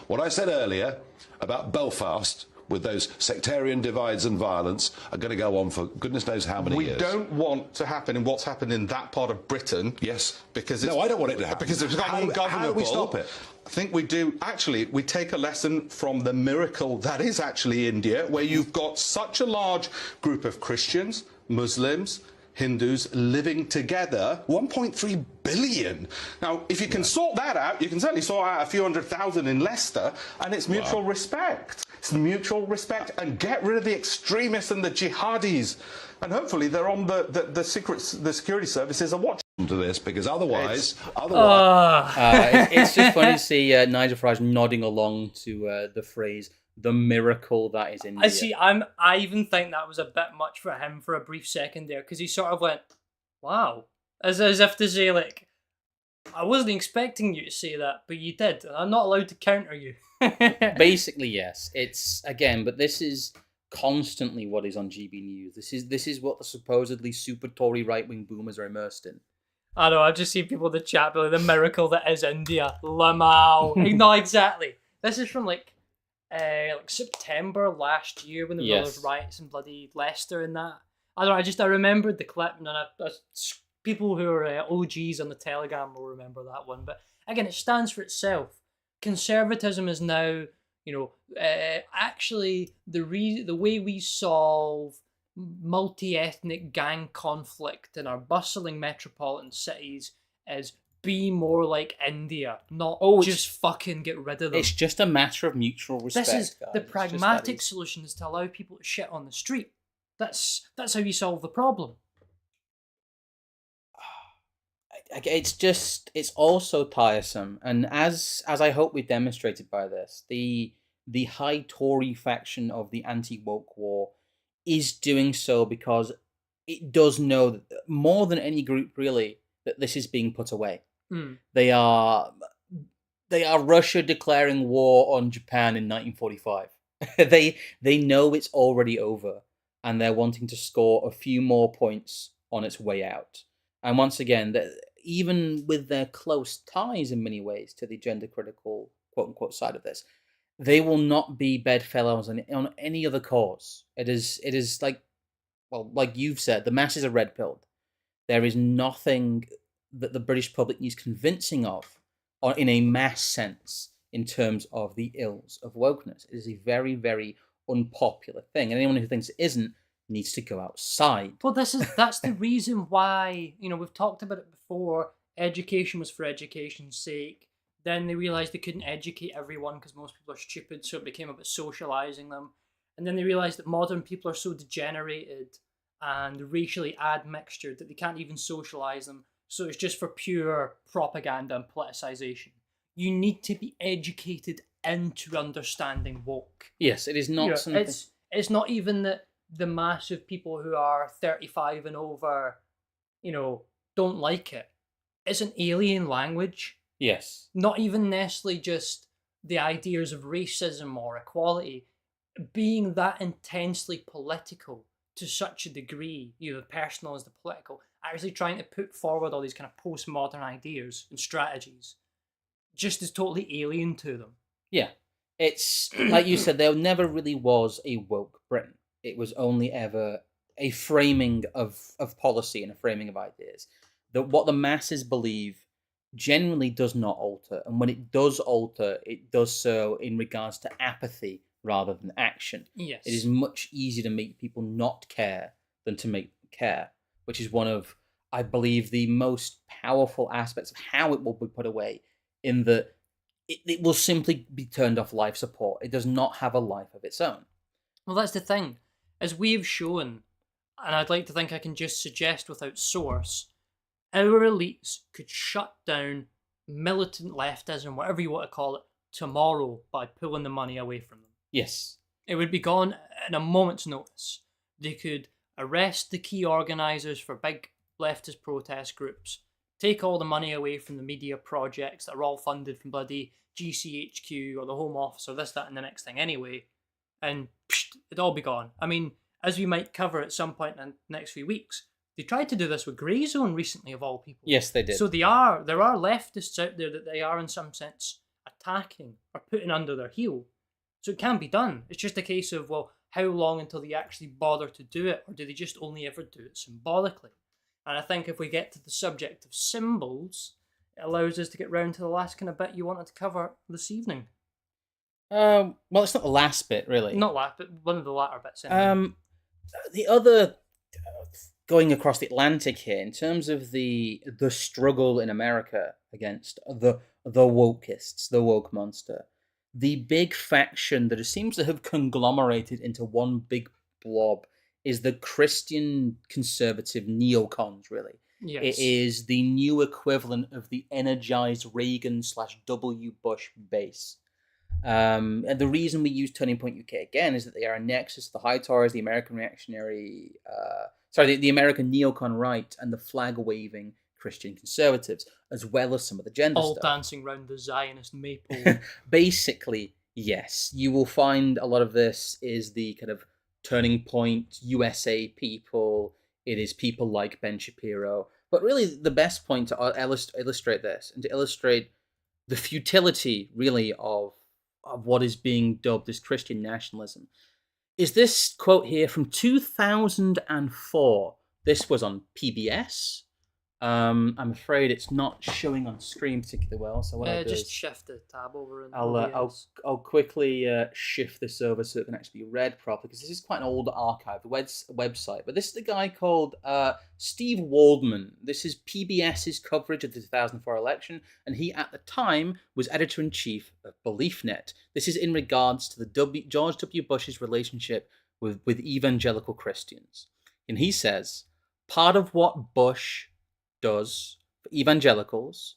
what I said earlier about Belfast with those sectarian divides and violence are going to go on for goodness knows how many years. We don't want to happen in what's happened in that part of Britain. Yes, because no, I don't want it to happen. Because it's ungovernable. How do we stop it? I think we do. Actually, we take a lesson from the miracle that is actually India, where you've got such a large group of Christians, Muslims, Hindus living together, 1.3 billion. Now, if you can sort that out, you can certainly sort out a few 100,000 in Leicester, and it's mutual respect. It's mutual respect, and get rid of the extremists and the jihadis. And hopefully they're on the security services are watching to this, because otherwise, it's just funny to see Nigel Farage nodding along to the phrase "the miracle that is India." I see. I even think that was a bit much for him for a brief second there, because he sort of went, "Wow," as if to say, like, "I wasn't expecting you to say that, but you did, and I'm not allowed to counter you." Basically, yes. It's again, but this is constantly what is on GB News. This is what the supposedly super Tory right-wing boomers are immersed in. I know, I've just seen people in the chat be like, the miracle that is India. Lamau. No, exactly. This is from like September last year when there were all those riots in bloody Leicester and that. I don't know, I remembered the clip, and people who are OGs on the Telegram will remember that one. But again, it stands for itself. Conservatism is now, actually the way we solve multi-ethnic gang conflict in our bustling metropolitan cities is be more like India, not just fucking get rid of them. It's just a matter of mutual respect. This is guys. the pragmatic solution, is to allow people to shit on the street. That's how you solve the problem. It's also tiresome, and as I hope we demonstrated by this, the high Tory faction of the anti-woke war is doing so because it does know that more than any group really that this is being put away. They are Russia declaring war on Japan in 1945. They know it's already over, and they're wanting to score a few more points on its way out. And once again, even with their close ties in many ways to the gender critical quote unquote side of this, they will not be bedfellows on any other cause. It is like, well, like you've said, the masses are red pilled. There is nothing that the British public needs convincing of, or in a mass sense, in terms of the ills of wokeness. It is a very, very unpopular thing, and anyone who thinks it isn't needs to go outside. Well, that's the reason why, we've talked about it before. Education was for education's sake. Then they realised they couldn't educate everyone because most people are stupid, so it became about socialising them. And then they realised that modern people are so degenerated and racially admixtured that they can't even socialise them, so it's just for pure propaganda and politicisation. You need to be educated into understanding woke. Yes, it is not something... It's not even that the massive people who are 35 and over, don't like it. It's an alien language. Yes. Not even necessarily just the ideas of racism or equality. Being that intensely political to such a degree, the personal as the political, actually trying to put forward all these kind of postmodern ideas and strategies, just is totally alien to them. Yeah. It's, like you said, there never really was a woke Britain. It was only ever a framing of policy and a framing of ideas. What the masses believe generally does not alter, and when it does alter, it does so in regards to apathy rather than action. Yes. It is much easier to make people not care than to make them care, which is one of, I believe, the most powerful aspects of how it will be put away, in that it will simply be turned off life support. It does not have a life of its own. Well, that's the thing. As we've shown, and I'd like to think I can just suggest without source, our elites could shut down militant leftism, whatever you want to call it, tomorrow by pulling the money away from them. Yes. It would be gone in a moment's notice. They could arrest the key organisers for big leftist protest groups, take all the money away from the media projects that are all funded from bloody GCHQ or the Home Office or this, that and the next thing anyway, and it'd all be gone. I mean, as we might cover at some point in the next few weeks, they tried to do this with Grey Zone recently, of all people. Yes, they did. So there are leftists out there that they are in some sense attacking or putting under their heel. So it can be done. It's just a case of, well, how long until they actually bother to do it, or do they just only ever do it symbolically? And I think if we get to the subject of symbols, it allows us to get round to the last kind of bit you wanted to cover this evening. Well, it's not the last bit, really. Not last, but one of the latter bits. Anyway. The other, going across the Atlantic here, in terms of the struggle in America against the wokeists, the woke monster, the big faction that seems to have conglomerated into one big blob is the Christian conservative neocons, really. Yes. It is the new equivalent of the energized Reagan/W. Bush base. And the reason we use Turning Point UK again is that they are a nexus of the high Tories, the American reactionary, the American neocon right, and the flag-waving Christian conservatives, as well as some of the gender all stuff. dancing round the Zionist maypole. Basically, yes. You will find a lot of this is the kind of Turning Point USA people. It is people like Ben Shapiro. But really, the best point to illustrate this and to illustrate the futility, really, of what is being dubbed as Christian nationalism is this quote here from 2004. This was on PBS. I'm afraid it's not showing on screen particularly well. So what I'll do just is shift the tab over. And I'll quickly shift this over so it can actually be read properly, because this is quite an old archive, the website. But this is the guy called Steve Waldman. This is PBS's coverage of the 2004 election, and he at the time was editor-in-chief of BeliefNet. This is in regards to the George W. Bush's relationship with evangelical Christians. And he says, part of what Bush does for evangelicals,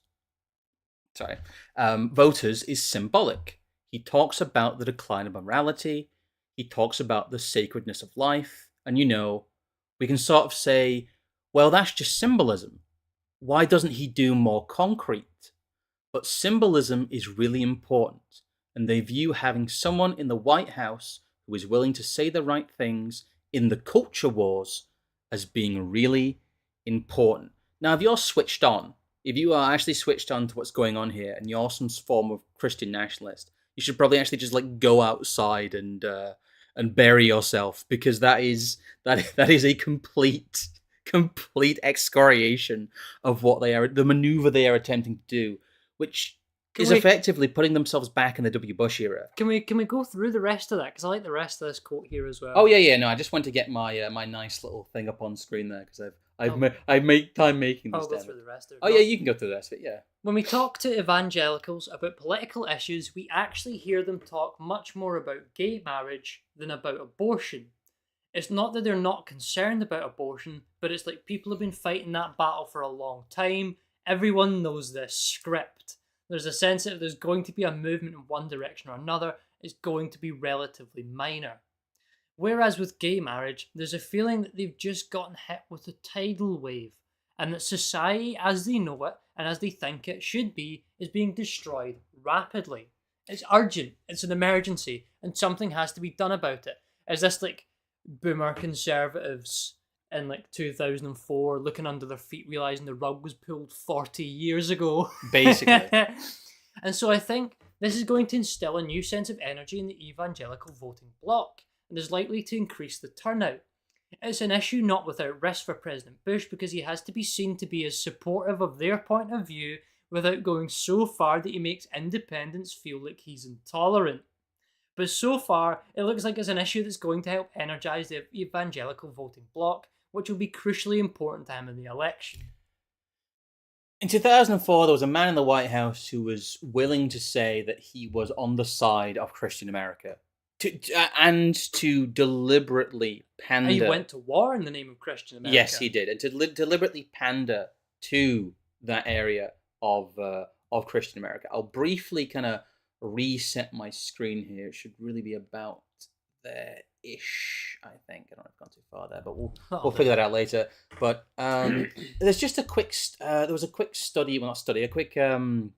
voters, is symbolic. He talks about the decline of morality. He talks about the sacredness of life. And, we can sort of say, well, that's just symbolism. Why doesn't he do more concrete? But symbolism is really important. And they view having someone in the White House who is willing to say the right things in the culture wars as being really important. Now, if you're switched on, if you are actually switched on to what's going on here, and you're some form of Christian nationalist, you should probably actually just go outside and bury yourself, because that is a complete excoriation of what they are, the maneuver they are attempting to do, which is effectively putting themselves back in the W. Bush era. Can we go through the rest of that? Because I like the rest of this quote here as well. Oh yeah. No, I just want to get my my nice little thing up on screen there, because I make time making this. I'll go through the rest of it. Oh yeah, you can go through the rest of it. Yeah. When we talk to evangelicals about political issues, we actually hear them talk much more about gay marriage than about abortion. It's not that they're not concerned about abortion, but it's like people have been fighting that battle for a long time. Everyone knows this script. There's a sense that if there's going to be a movement in one direction or another, it's going to be relatively minor. Whereas with gay marriage, there's a feeling that they've just gotten hit with a tidal wave, and that society as they know it and as they think it should be is being destroyed rapidly. It's urgent, it's an emergency, and something has to be done about it. Is this like boomer conservatives in 2004 looking under their feet, realising the rug was pulled 40 years ago? Basically. And so I think this is going to instill a new sense of energy in the evangelical voting bloc, and is likely to increase the turnout. It's an issue not without risk for President Bush, because he has to be seen to be as supportive of their point of view without going so far that he makes independents feel like he's intolerant. But so far, it looks like it's an issue that's going to help energise the evangelical voting bloc, which will be crucially important to him in the election. In 2004, there was a man in the White House who was willing to say that he was on the side of Christian America. And to deliberately pander. And he went to war in the name of Christian America. Yes, he did. And to deliberately pander to that area of Christian America. I'll briefly kind of reset my screen here. It should really be about there-ish, I think. I don't know if I've gone too far there, but we'll figure that out later. But there's just a quick... there was a quick study... Well, not study. A quick kind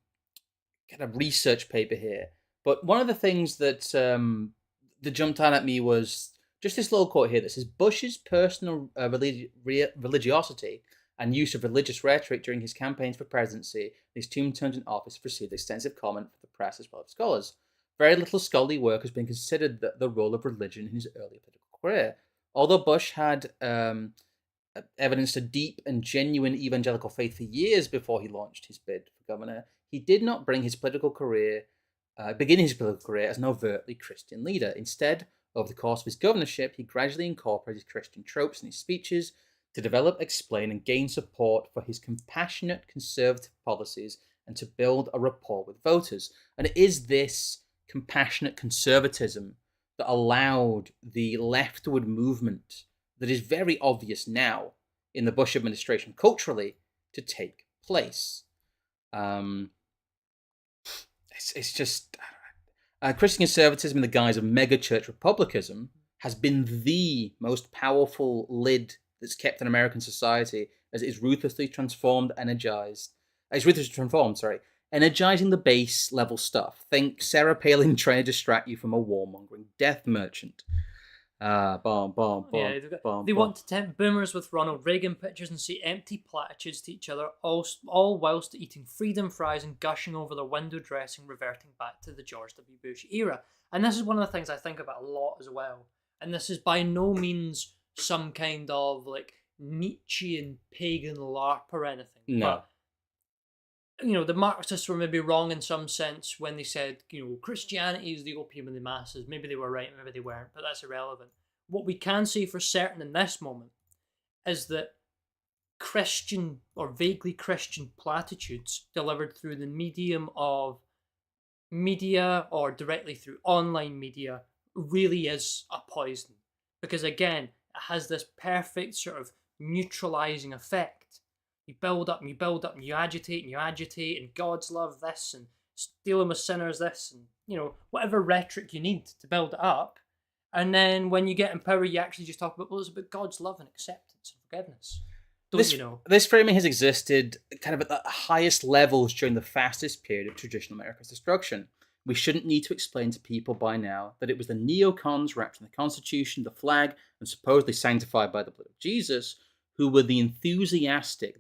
of research paper here. But one of the things that... that jumped out at me was just this little quote here that says, Bush's personal religiosity and use of religious rhetoric during his campaigns for presidency and his 2 terms in office received extensive comment from the press as well as scholars. Very little scholarly work has been considered the role of religion in his early political career. Although Bush had evidenced a deep and genuine evangelical faith for years before he launched his bid for governor, he did not begin his political career as an overtly Christian leader. Instead, over the course of his governorship, he gradually incorporated Christian tropes in his speeches to develop, explain, and gain support for his compassionate conservative policies and to build a rapport with voters. And it is this compassionate conservatism that allowed the leftward movement that is very obvious now in the Bush administration culturally to take place. It's just Christian conservatism in the guise of mega-church republicanism has been the most powerful lid that's kept in American society as it is ruthlessly energizing the base level stuff. Think Sarah Palin trying to distract you from a warmongering death merchant. They want to tempt boomers with Ronald Reagan pictures and say empty platitudes to each other, all whilst eating freedom fries and gushing over their window dressing, reverting back to the George W. Bush era. And this is one of the things I think about a lot as well. And this is by no means some kind of like Nietzschean pagan LARP or anything. No. But, the Marxists were maybe wrong in some sense when they said, Christianity is the opium of the masses. Maybe they were right, maybe they weren't, but that's irrelevant. What we can say for certain in this moment is that Christian or vaguely Christian platitudes delivered through the medium of media or directly through online media really is a poison. Because again, it has this perfect sort of neutralizing effect. You build up and you build up and you agitate and God's love this and dealing with sinners this and, whatever rhetoric you need to build it up. And then when you get in power, you actually just talk about, well, it's about God's love and acceptance and forgiveness. This framing has existed kind of at the highest levels during the fastest period of traditional America's destruction. We shouldn't need to explain to people by now that it was the neocons wrapped in the Constitution, the flag, and supposedly sanctified by the blood of Jesus who were the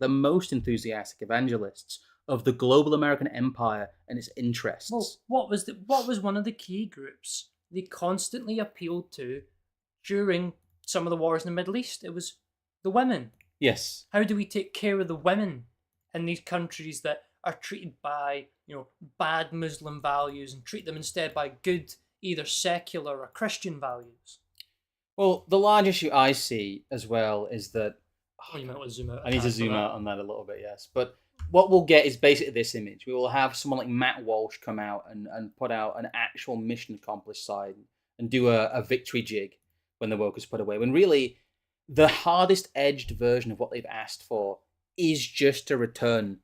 most enthusiastic evangelists of the global American empire and its interests. Well, what was one of the key groups they constantly appealed to during some of the wars in the Middle East? It was the women. Yes. How do we take care of the women in these countries that are treated by, bad Muslim values and treat them instead by good, either secular or Christian values? Well, the large issue I see as well is that you might want to zoom out. I need to zoom out on that a little bit, yes. But what we'll get is basically this image. We will have someone like Matt Walsh come out and put out an actual mission accomplished sign and do a victory jig when the woke is put away. When really, the hardest edged version of what they've asked for is just a return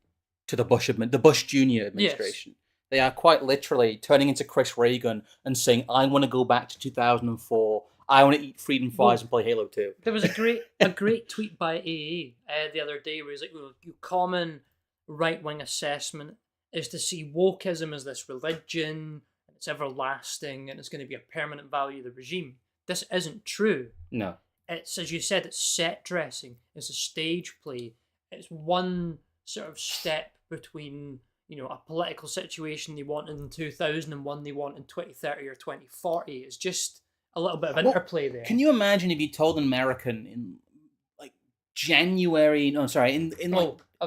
to the Bush Jr. administration. Yes. They are quite literally turning into Chris Reagan and saying, I want to go back to 2004. I want to eat freedom fries and play Halo 2. There was a great tweet by AA the other day where he's like, common right-wing assessment is to see wokeism as this religion, and it's everlasting, and it's going to be a permanent value of the regime. This isn't true. No. It's, as you said, it's set dressing. It's a stage play. It's one sort of step between, a political situation they want in 2001, they want in 2030 or 2040. It's just a little bit of interplay there. Can you imagine if you told an American in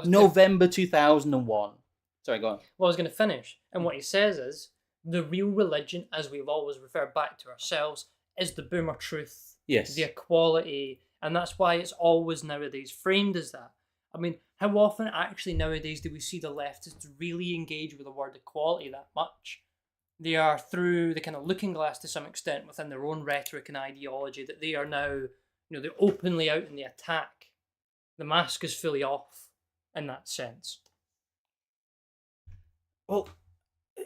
November 2001? Sorry, go on. Well, I was going to finish. And what he says is, the real religion, as we've always referred back to ourselves, is the boomer truth. Yes. The equality. And that's why it's always nowadays framed as that. I mean, how often actually nowadays do we see the leftists really engage with the word equality that much? They are through the kind of looking glass to some extent within their own rhetoric and ideology that they are now, they're openly out in the attack. The mask is fully off in that sense. Well,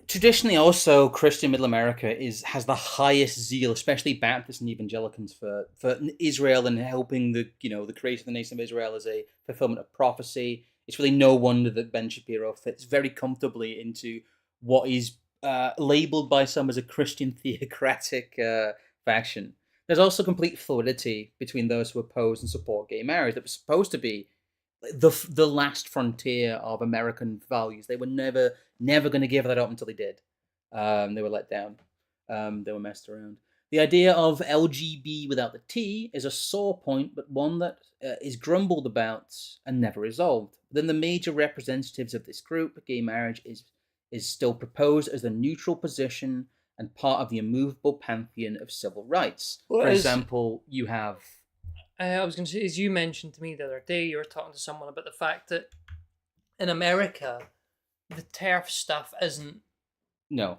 traditionally also Christian Middle America has the highest zeal, especially Baptists and evangelicals for Israel and helping the creation of the nation of Israel as a fulfillment of prophecy. It's really no wonder that Ben Shapiro fits very comfortably into what is labeled by some as a Christian theocratic faction. There's also complete fluidity between those who oppose and support gay marriage. That was supposed to be the last frontier of American values. They were never going to give that up until they did. They were let down. They were messed around. The idea of LGB without the T is a sore point, but one that is grumbled about and never resolved. Then the major representatives of this group, gay marriage is still proposed as the neutral position and part of the immovable pantheon of civil rights. For example, you have... I was going to say, as you mentioned to me the other day, you were talking to someone about the fact that in America, the TERF stuff isn't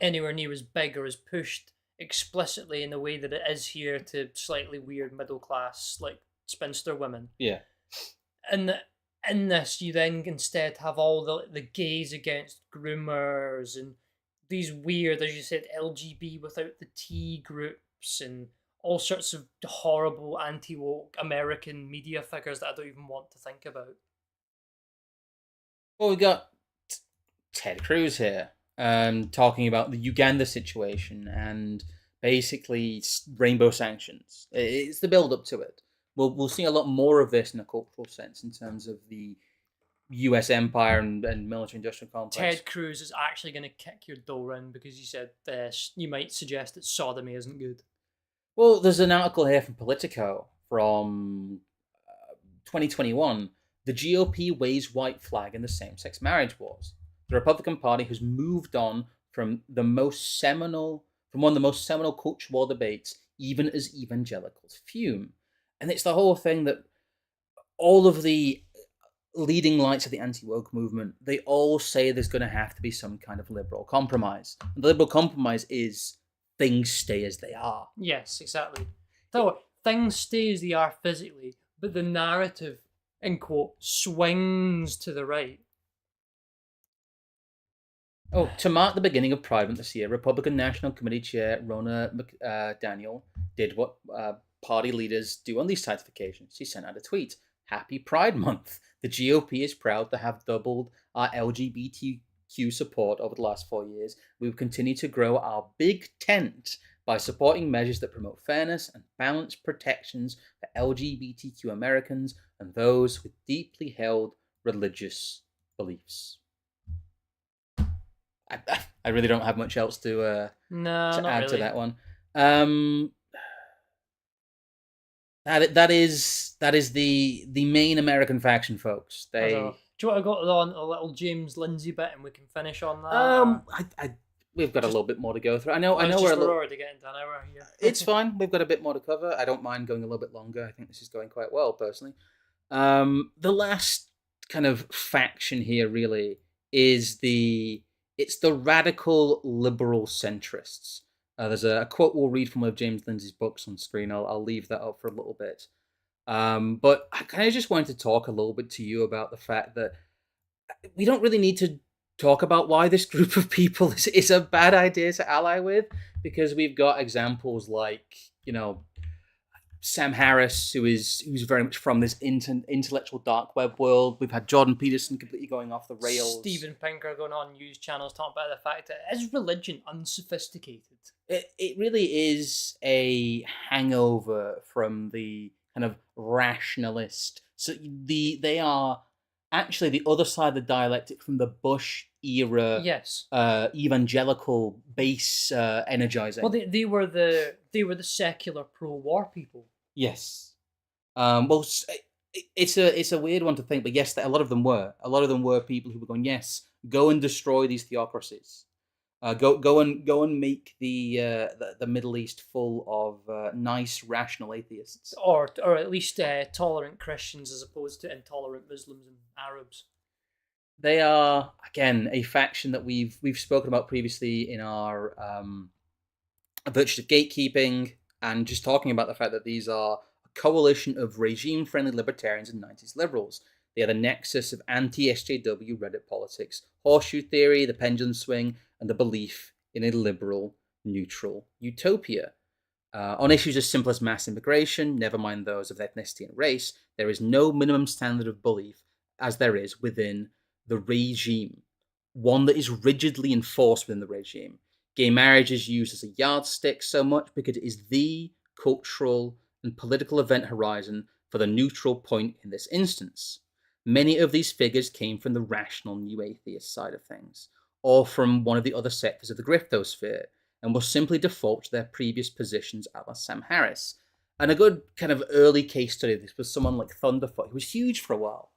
anywhere near as big or as pushed explicitly in the way that it is here to slightly weird middle class, like spinster women. Yeah. And in this, you then instead have all the gays against groomers and these weird, as you said, LGB without the T groups and all sorts of horrible anti-woke American media figures that I don't even want to think about. Well, we got Ted Cruz here, talking about the Uganda situation and basically rainbow sanctions. It's the build-up to it. We'll see a lot more of this in a cultural sense in terms of the U.S. empire and military-industrial complex. Ted Cruz is actually going to kick your door in because you said you might suggest that sodomy isn't good. Well, there's an article here from Politico from 2021. The GOP waves white flag in the same-sex marriage wars. The Republican Party has moved on from one of the most seminal culture war debates, even as evangelicals fume. And it's the whole thing that all of the leading lights of the anti-woke movement, they all say there's going to have to be some kind of liberal compromise. And the liberal compromise is things stay as they are. Yes, exactly. So things stay as they are physically, but the narrative, in quote, swings to the right. Oh, to mark the beginning of Pride Month this year, Republican National Committee Chair Ronna McDaniel did what party leaders do on these types of occasions. She sent out a tweet. Happy Pride Month. The GOP is proud to have doubled our LGBTQ support over the last 4 years. We will continue to grow our big tent by supporting measures that promote fairness and balanced protections for LGBTQ Americans and those with deeply held religious beliefs. I really don't have much else to add to that one. That is the main American faction, folks. Do you want to go on a little James Lindsay bit and we can finish on that? We've got a little bit more to go through. I know we're already getting to an hour here. It's fine. We've got a bit more to cover. I don't mind going a little bit longer. I think this is going quite well, personally. The last kind of faction here really is the radical liberal centrists. There's a quote we'll read from one of James Lindsay's books on screen. I'll leave that up for a little bit. But I kind of just wanted to talk a little bit to you about the fact that we don't really need to talk about why this group of people is a bad idea to ally with, because we've got examples like, Sam Harris, who's very much from this intellectual dark web world. We've had Jordan Peterson completely going off the rails. Steven Pinker going on news channels talking about the fact that is religion unsophisticated? It really is a hangover from the kind of rationalist. So they are actually the other side of the dialectic from the Bush era. Yes. Evangelical base energizing. Well, they were the secular pro-war people. Yes. Well, it's a weird one to think, but yes, a lot of them were. A lot of them were people who were going, yes, go and destroy these theocracies. Go and make the Middle East full of nice, rational atheists, or at least tolerant Christians as opposed to intolerant Muslims and Arabs. They are again a faction that we've spoken about previously in our virtues of gatekeeping, and just talking about the fact that these are a coalition of regime-friendly libertarians and 90s liberals. They are the nexus of anti-SJW Reddit politics, horseshoe theory, the pendulum swing, and the belief in a liberal, neutral utopia. On issues as simple as mass immigration, never mind those of ethnicity and race, there is no minimum standard of belief as there is within the regime, one that is rigidly enforced within the regime. Gay marriage is used as a yardstick so much because it is the cultural and political event horizon for the neutral point in this instance. Many of these figures came from the rational new atheist side of things, or from one of the other sectors of the griftosphere, and will simply default to their previous positions a la Sam Harris. And a good kind of early case study of this was someone like Thunderfoot, who was huge for a while.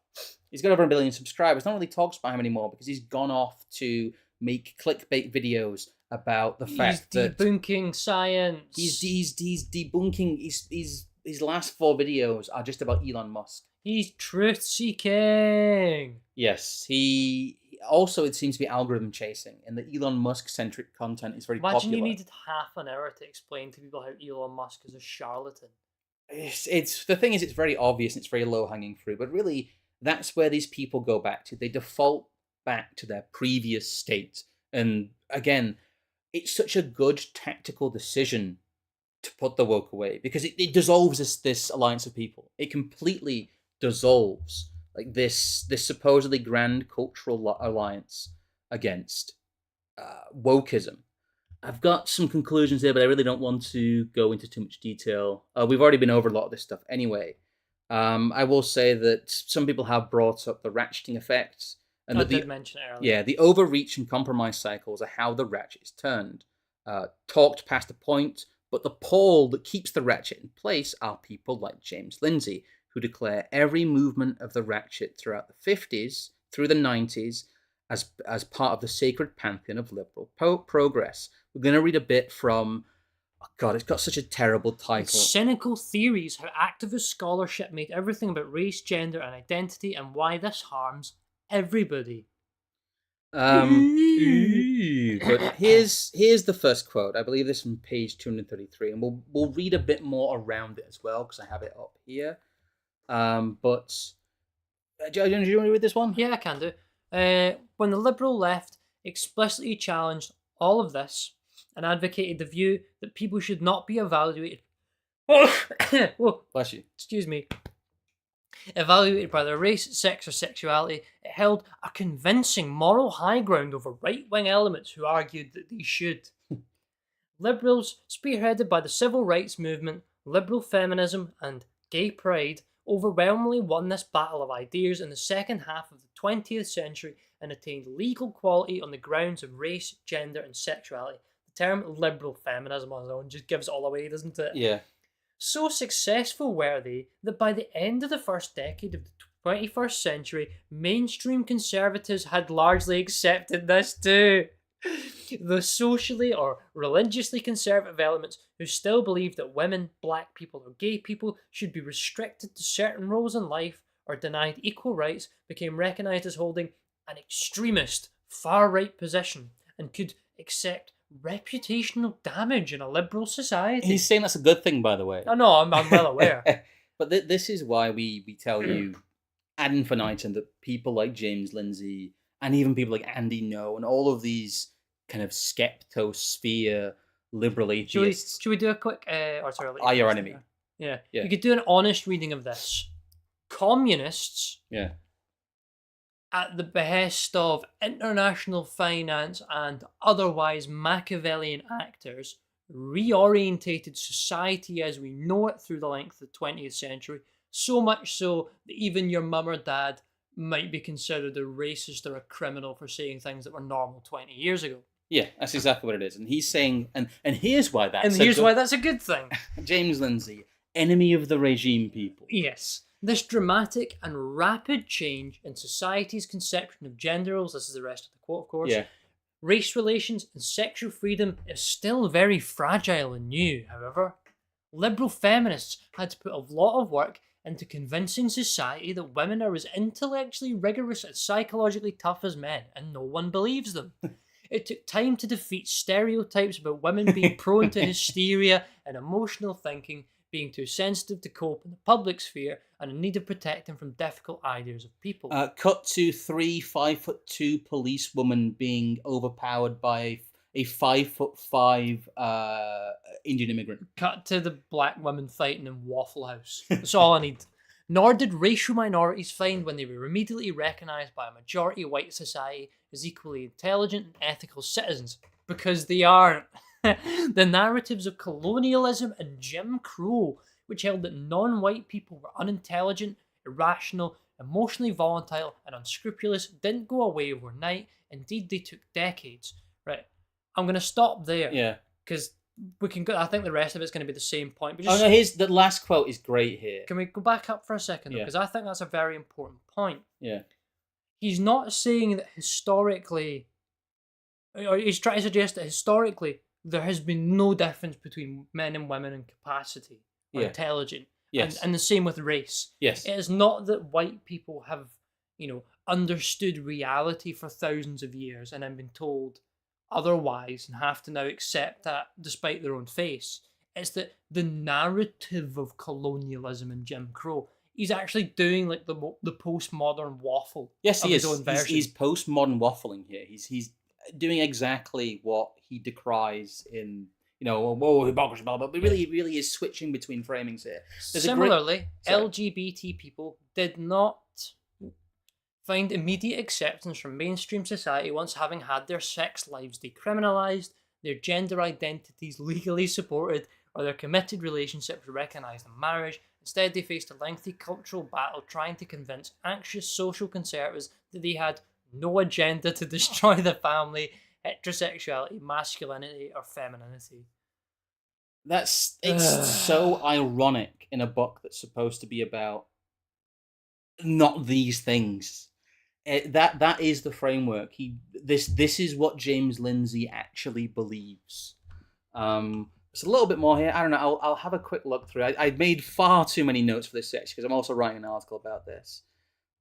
He's got over 1 billion subscribers. No one really talks about him anymore because he's gone off to make clickbait videos about the fact that he's debunking science. He's debunking. His last 4 videos are just about Elon Musk. He's truth seeking. Yes, he also, it seems to be algorithm chasing, and the Elon Musk centric content is very popular. Imagine you needed half an hour to explain to people how Elon Musk is a charlatan. it's the thing is, it's very obvious and it's very low hanging fruit, but really that's where these people go back to. They default back to their previous state, and again, it's such a good tactical decision to put the woke away, because it dissolves this alliance of people. It completely dissolves like this supposedly grand cultural alliance against wokeism. I've got some conclusions here, but I really don't want to go into too much detail. We've already been over a lot of this stuff anyway. I will say that some people have brought up the ratcheting effects, and I that did mention it earlier. yeah, the overreach and compromise cycles are how the ratchet is turned. Talked past a point, but the pole that keeps the ratchet in place are people like James Lindsay, who declare every movement of the ratchet throughout the 50s through the 90s as part of the sacred pantheon of liberal progress. We're going to read a bit from, oh God, it's got such a terrible title. Cynical theories, how activist scholarship made everything about race, gender, and identity, and why this harms everybody. But here's the first quote. I believe this is from page 233, and we'll read a bit more around it as well because I have it up here. But do you want to read this one? Yeah, I can do. When the liberal left explicitly challenged all of this and advocated the view that people should not be evaluated. Whoa, Bless you. excuse me. Evaluated by their race, sex, or sexuality, it held a convincing moral high ground over right-wing elements who argued that they should. Liberals, spearheaded by the civil rights movement, liberal feminism, and gay pride, overwhelmingly won this battle of ideas in the second half of the 20th century and attained legal equality on the grounds of race, gender, and sexuality. The term liberal feminism on its own just gives it all away, doesn't it? Yeah. So successful were they that by the end of the first decade of the 21st century, mainstream conservatives had largely accepted this too. The socially or religiously conservative elements who still believed that women, black people, or gay people should be restricted to certain roles in life or denied equal rights became recognised as holding an extremist, far-right position and could accept reputational damage in a liberal society. He's saying that's a good thing, by the way. I know, I'm well aware. But this is why we tell you ad infinitum that people like James Lindsay and even people like Andy Ngo and all of these kind of skeptosphere liberal atheists Should we do a quick... are your enemy. Yeah. Yeah. You could do an honest reading of this. Communists, Yeah. at the behest of international finance and otherwise Machiavellian actors, reorientated society as we know it through the length of the 20th century, so much so that even your mum or dad might be considered a racist or a criminal for saying things that were normal 20 years ago. Yeah, that's exactly what it is. And he's saying, and here's why that's why that's a good thing. James Lindsay, enemy of the regime people. Yes. This dramatic and rapid change in society's conception of gender roles, this is the rest of the quote, of course, Yeah. race relations and sexual freedom is still very fragile and new, however. Liberal feminists had to put a lot of work into convincing society that women are as intellectually rigorous and psychologically tough as men, and no one believes them. It took time to defeat stereotypes about women being prone to hysteria and emotional thinking, being too sensitive to cope in the public sphere, and in need of protecting from difficult ideas of people. Cut to 3 5'2" policewoman being overpowered by a 5'5" Indian immigrant. Cut to the black women fighting in Waffle House. That's all I need. Nor did racial minorities find when they were immediately recognised by a majority white society as equally intelligent and ethical citizens, because they aren't. The narratives of colonialism and Jim Crow, which held that non-white people were unintelligent, irrational, emotionally volatile, and unscrupulous, didn't go away overnight. Indeed, they took decades. Right, I'm going to stop there. Yeah. Because we can go. I think the rest of it's going to be the same point. But Oh no, the last quote is great here. Can we go back up for a second? Yeah. Because I think that's a very important point. Yeah. He's not saying that historically, or he's trying to suggest that historically there has been no difference between men and women in capacity or Yeah. intelligence. Yes. And the same with race. Yes. It is not that white people have, understood reality for thousands of years and then been told otherwise and have to now accept that despite their own face. It's that the narrative of colonialism and Jim Crow, he's actually doing like the postmodern waffle. Yes, of he his is. own version. He's postmodern waffling here. He's doing exactly what he decries in, whoa, hypocrisy, blah, blah, but really is switching between framings here. Similarly, LGBT people did not find immediate acceptance from mainstream society once having had their sex lives decriminalised, their gender identities legally supported, or their committed relationships recognised in marriage. Instead, they faced a lengthy cultural battle trying to convince anxious social conservatives that they had no agenda to destroy the family, heterosexuality, masculinity, or femininity. It's so ironic in a book that's supposed to be about not these things. That is the framework. This is what James Lindsay actually believes. There's a little bit more here. I don't know. I'll have a quick look through. I made far too many notes for this section because I'm also writing an article about this.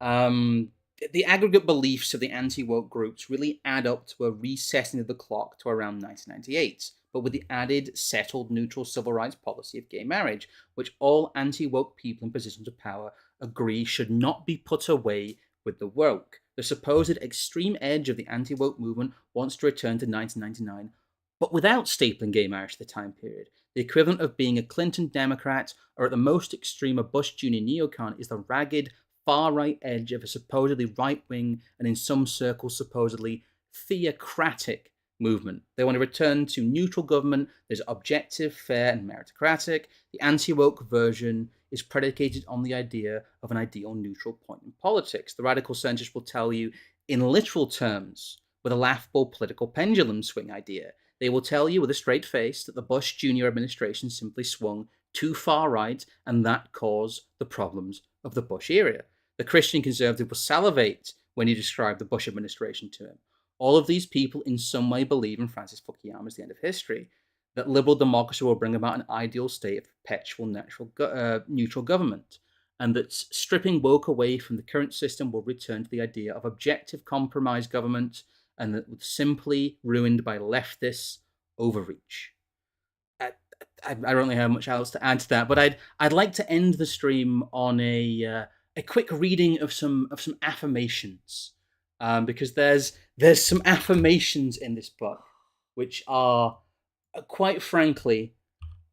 The aggregate beliefs of the anti-woke groups really add up to a resetting of the clock to around 1998, but with the added settled neutral civil rights policy of gay marriage, which all anti-woke people in positions of power agree should not be put away with the woke. The supposed extreme edge of the anti-woke movement wants to return to 1999, but without stapling gay marriage to the time period. The equivalent of being a Clinton Democrat, or at the most extreme a Bush Jr. neocon, is the ragged, far-right edge of a supposedly right-wing, and in some circles supposedly theocratic movement. They want to return to neutral government that is objective, fair, and meritocratic. The anti-woke version is predicated on the idea of an ideal neutral point in politics. The radical centrists will tell you, in literal terms, with a laughable political pendulum swing idea. They will tell you with a straight face that the Bush Jr. administration simply swung too far right, and that caused the problems of the Bush era. The Christian conservative will salivate when you describe the Bush administration to him. All of these people in some way believe in Francis Fukuyama's The End of History, that liberal democracy will bring about an ideal state of perpetual neutral government, and that stripping woke away from the current system will return to the idea of objective compromise government, and that was simply ruined by leftist overreach. I don't really have much else to add to that, but I'd like to end the stream on a quick reading of some affirmations, because there's some affirmations in this book which are quite frankly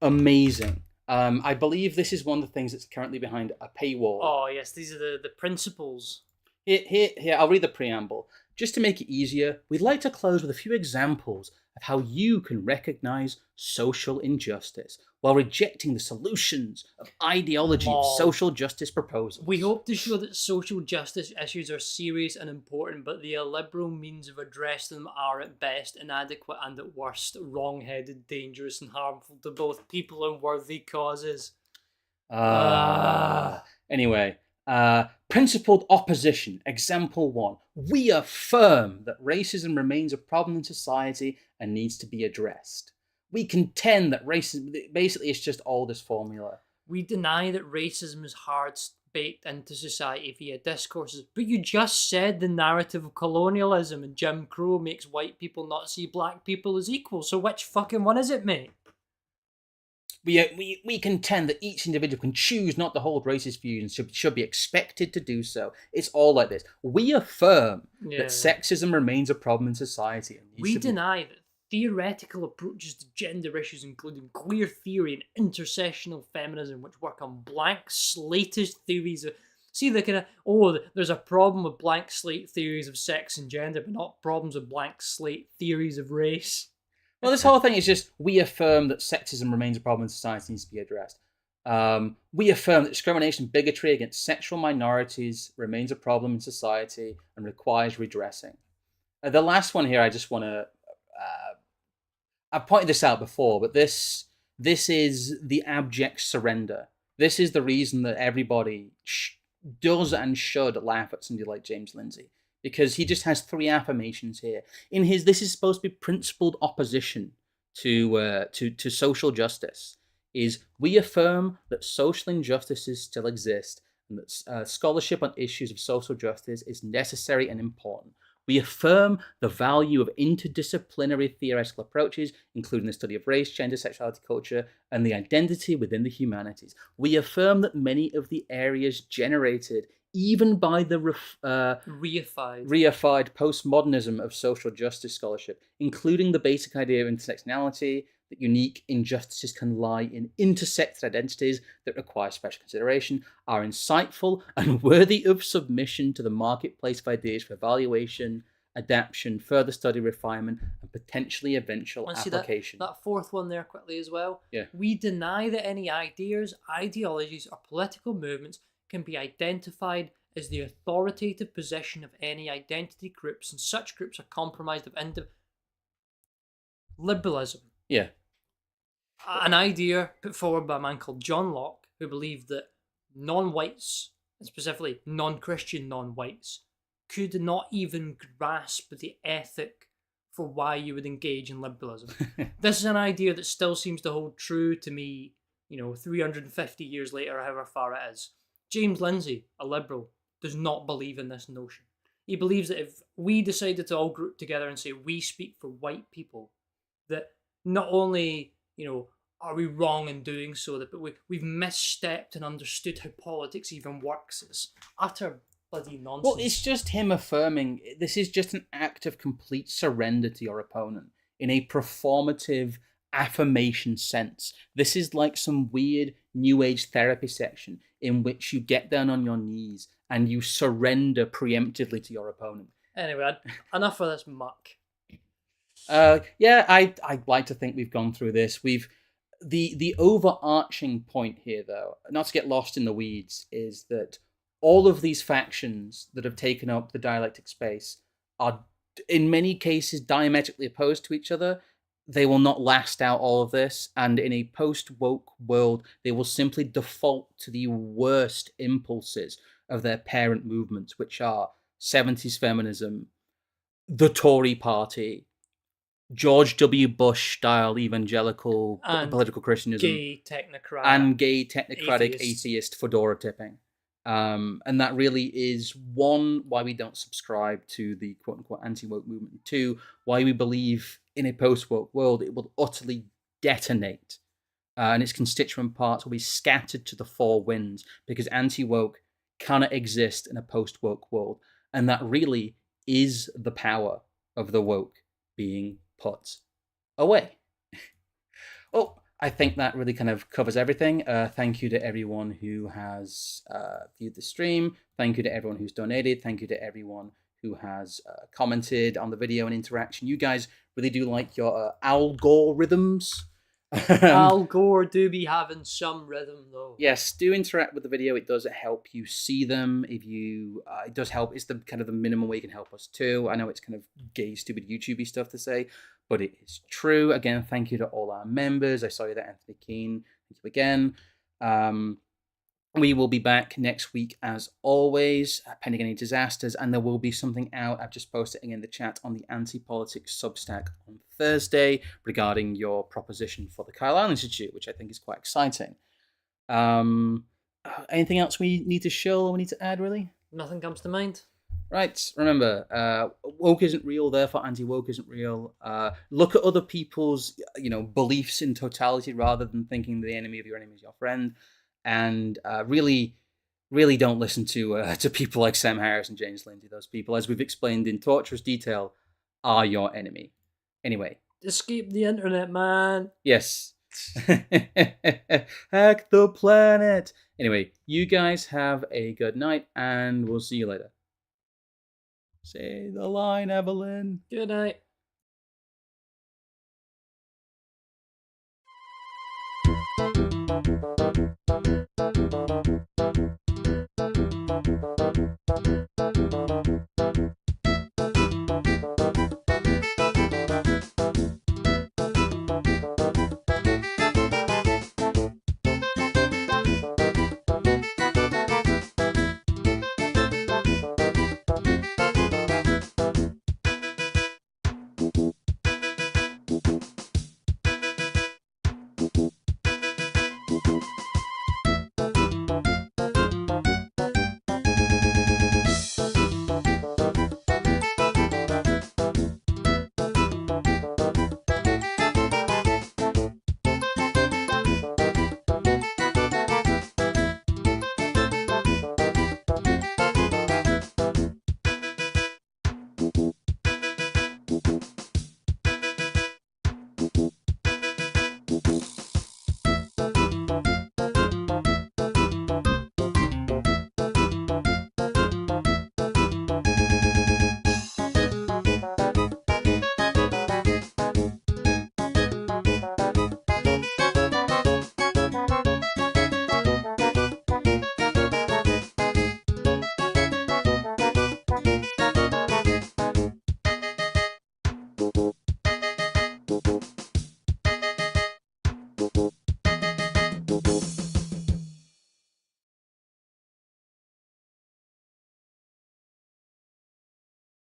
amazing. I believe this is one of the things that's currently behind a paywall. Oh yes, these are the principles. Here, I'll read the preamble. Just to make it easier, we'd like to close with a few examples of how you can recognize social injustice while rejecting the solutions of ideology of social justice proposals. We hope to show that social justice issues are serious and important, but the illiberal means of addressing them are at best inadequate and at worst wrong-headed, dangerous and harmful to both people and worthy causes. Anyway, principled opposition. Example 1. We affirm that racism remains a problem in society and needs to be addressed. We contend that racism, basically it's just all this formula. We deny that racism is hard-baked into society via discourses, but you just said the narrative of colonialism and Jim Crow makes white people not see black people as equal, so which fucking one is it, mate? We contend that each individual can choose not to hold racist views and should be expected to do so. It's all like this. We affirm that sexism remains a problem in society. We deny that theoretical approaches to gender issues, including queer theory and intersectional feminism, which work on blank slate theories of... See, the kind of, there's a problem with blank slate theories of sex and gender, but not problems with blank slate theories of race. Well, this whole thing is just, we affirm that sexism remains a problem in society and needs to be addressed. We affirm that discrimination and bigotry against sexual minorities remains a problem in society and requires redressing. The last one here, I just want to... I've pointed this out before, but this is the abject surrender. This is the reason that everybody does and should laugh at somebody like James Lindsay. Because he just has 3 affirmations here. This is supposed to be principled opposition to social justice. Is we affirm that social injustices still exist and that scholarship on issues of social justice is necessary and important. We affirm the value of interdisciplinary theoretical approaches, including the study of race, gender, sexuality, culture, and the identity within the humanities. We affirm that many of the areas generated even by the reified postmodernism of social justice scholarship, including the basic idea of intersectionality, that unique injustices can lie in intersected identities that require special consideration, are insightful and worthy of submission to the marketplace of ideas for evaluation, adaptation, further study, refinement, and potentially eventual application. That fourth one there quickly as well. Yeah. We deny that any ideas, ideologies, or political movements can be identified as the authoritative position of any identity groups, and such groups are comprised of liberalism. Yeah. An idea put forward by a man called John Locke, who believed that non-whites, and specifically non-Christian non-whites, could not even grasp the ethic for why you would engage in liberalism. This is an idea that still seems to hold true to me, 350 years later, however far it is. James Lindsay, a liberal, does not believe in this notion. He believes that if we decided to all group together and say we speak for white people, that not only, are we wrong in doing so, but we've misstepped and understood how politics even works. It's utter bloody nonsense. Well, it's just him affirming this is just an act of complete surrender to your opponent in a performative affirmation sense. This is like some weird New Age therapy section in which you get down on your knees and you surrender preemptively to your opponent. Anyway, enough of this muck. I'd like to think we've gone through this. The overarching point here, though, not to get lost in the weeds, is that all of these factions that have taken up the dialectic space are, in many cases, diametrically opposed to each other. They will not last out all of this, and in a post-woke world, they will simply default to the worst impulses of their parent movements, which are 70s feminism, the Tory party, George W. Bush-style evangelical and political Christianism, gay technocratic atheist fedora tipping. And that really is, one, why we don't subscribe to the quote-unquote anti-woke movement. Two, why we believe in a post-woke world it will utterly detonate, and its constituent parts will be scattered to the four winds, because anti-woke cannot exist in a post-woke world. And that really is the power of the woke being put away. Well, I think that really kind of covers everything. Thank you to everyone who has viewed the stream. Thank you to everyone who's donated. Thank you to everyone who has commented on the video and interaction. You guys really do like your algorithms. Al Gore do be having some rhythm, though. Yes, do interact with the video. It does help you see them. If you, it does help. It's the kind of the minimum way you can help us too. I know it's kind of gay, stupid, YouTubey stuff to say, but it is true. Again, thank you to all our members. I saw you there, Anthony Keane. Thank you again. We will be back next week as always, pending any disasters, and there will be something out. I've just posted it in the chat on the Anti-Politics Substack on Thursday regarding your proposition for the Carlisle Institute, which I think is quite exciting. Anything else we need to show or we need to add, really? Nothing comes to mind. Right, remember, woke isn't real, therefore anti-woke isn't real. Look at other people's, beliefs in totality rather than thinking the enemy of your enemy is your friend. And really don't listen to people like Sam Harris and James Lindsay. Those people, as we've explained in torturous detail, are your enemy. Anyway. Escape the internet, man. Yes. Hack the planet. Anyway, you guys have a good night, and we'll see you later. Say the line, Evelyn. Good night.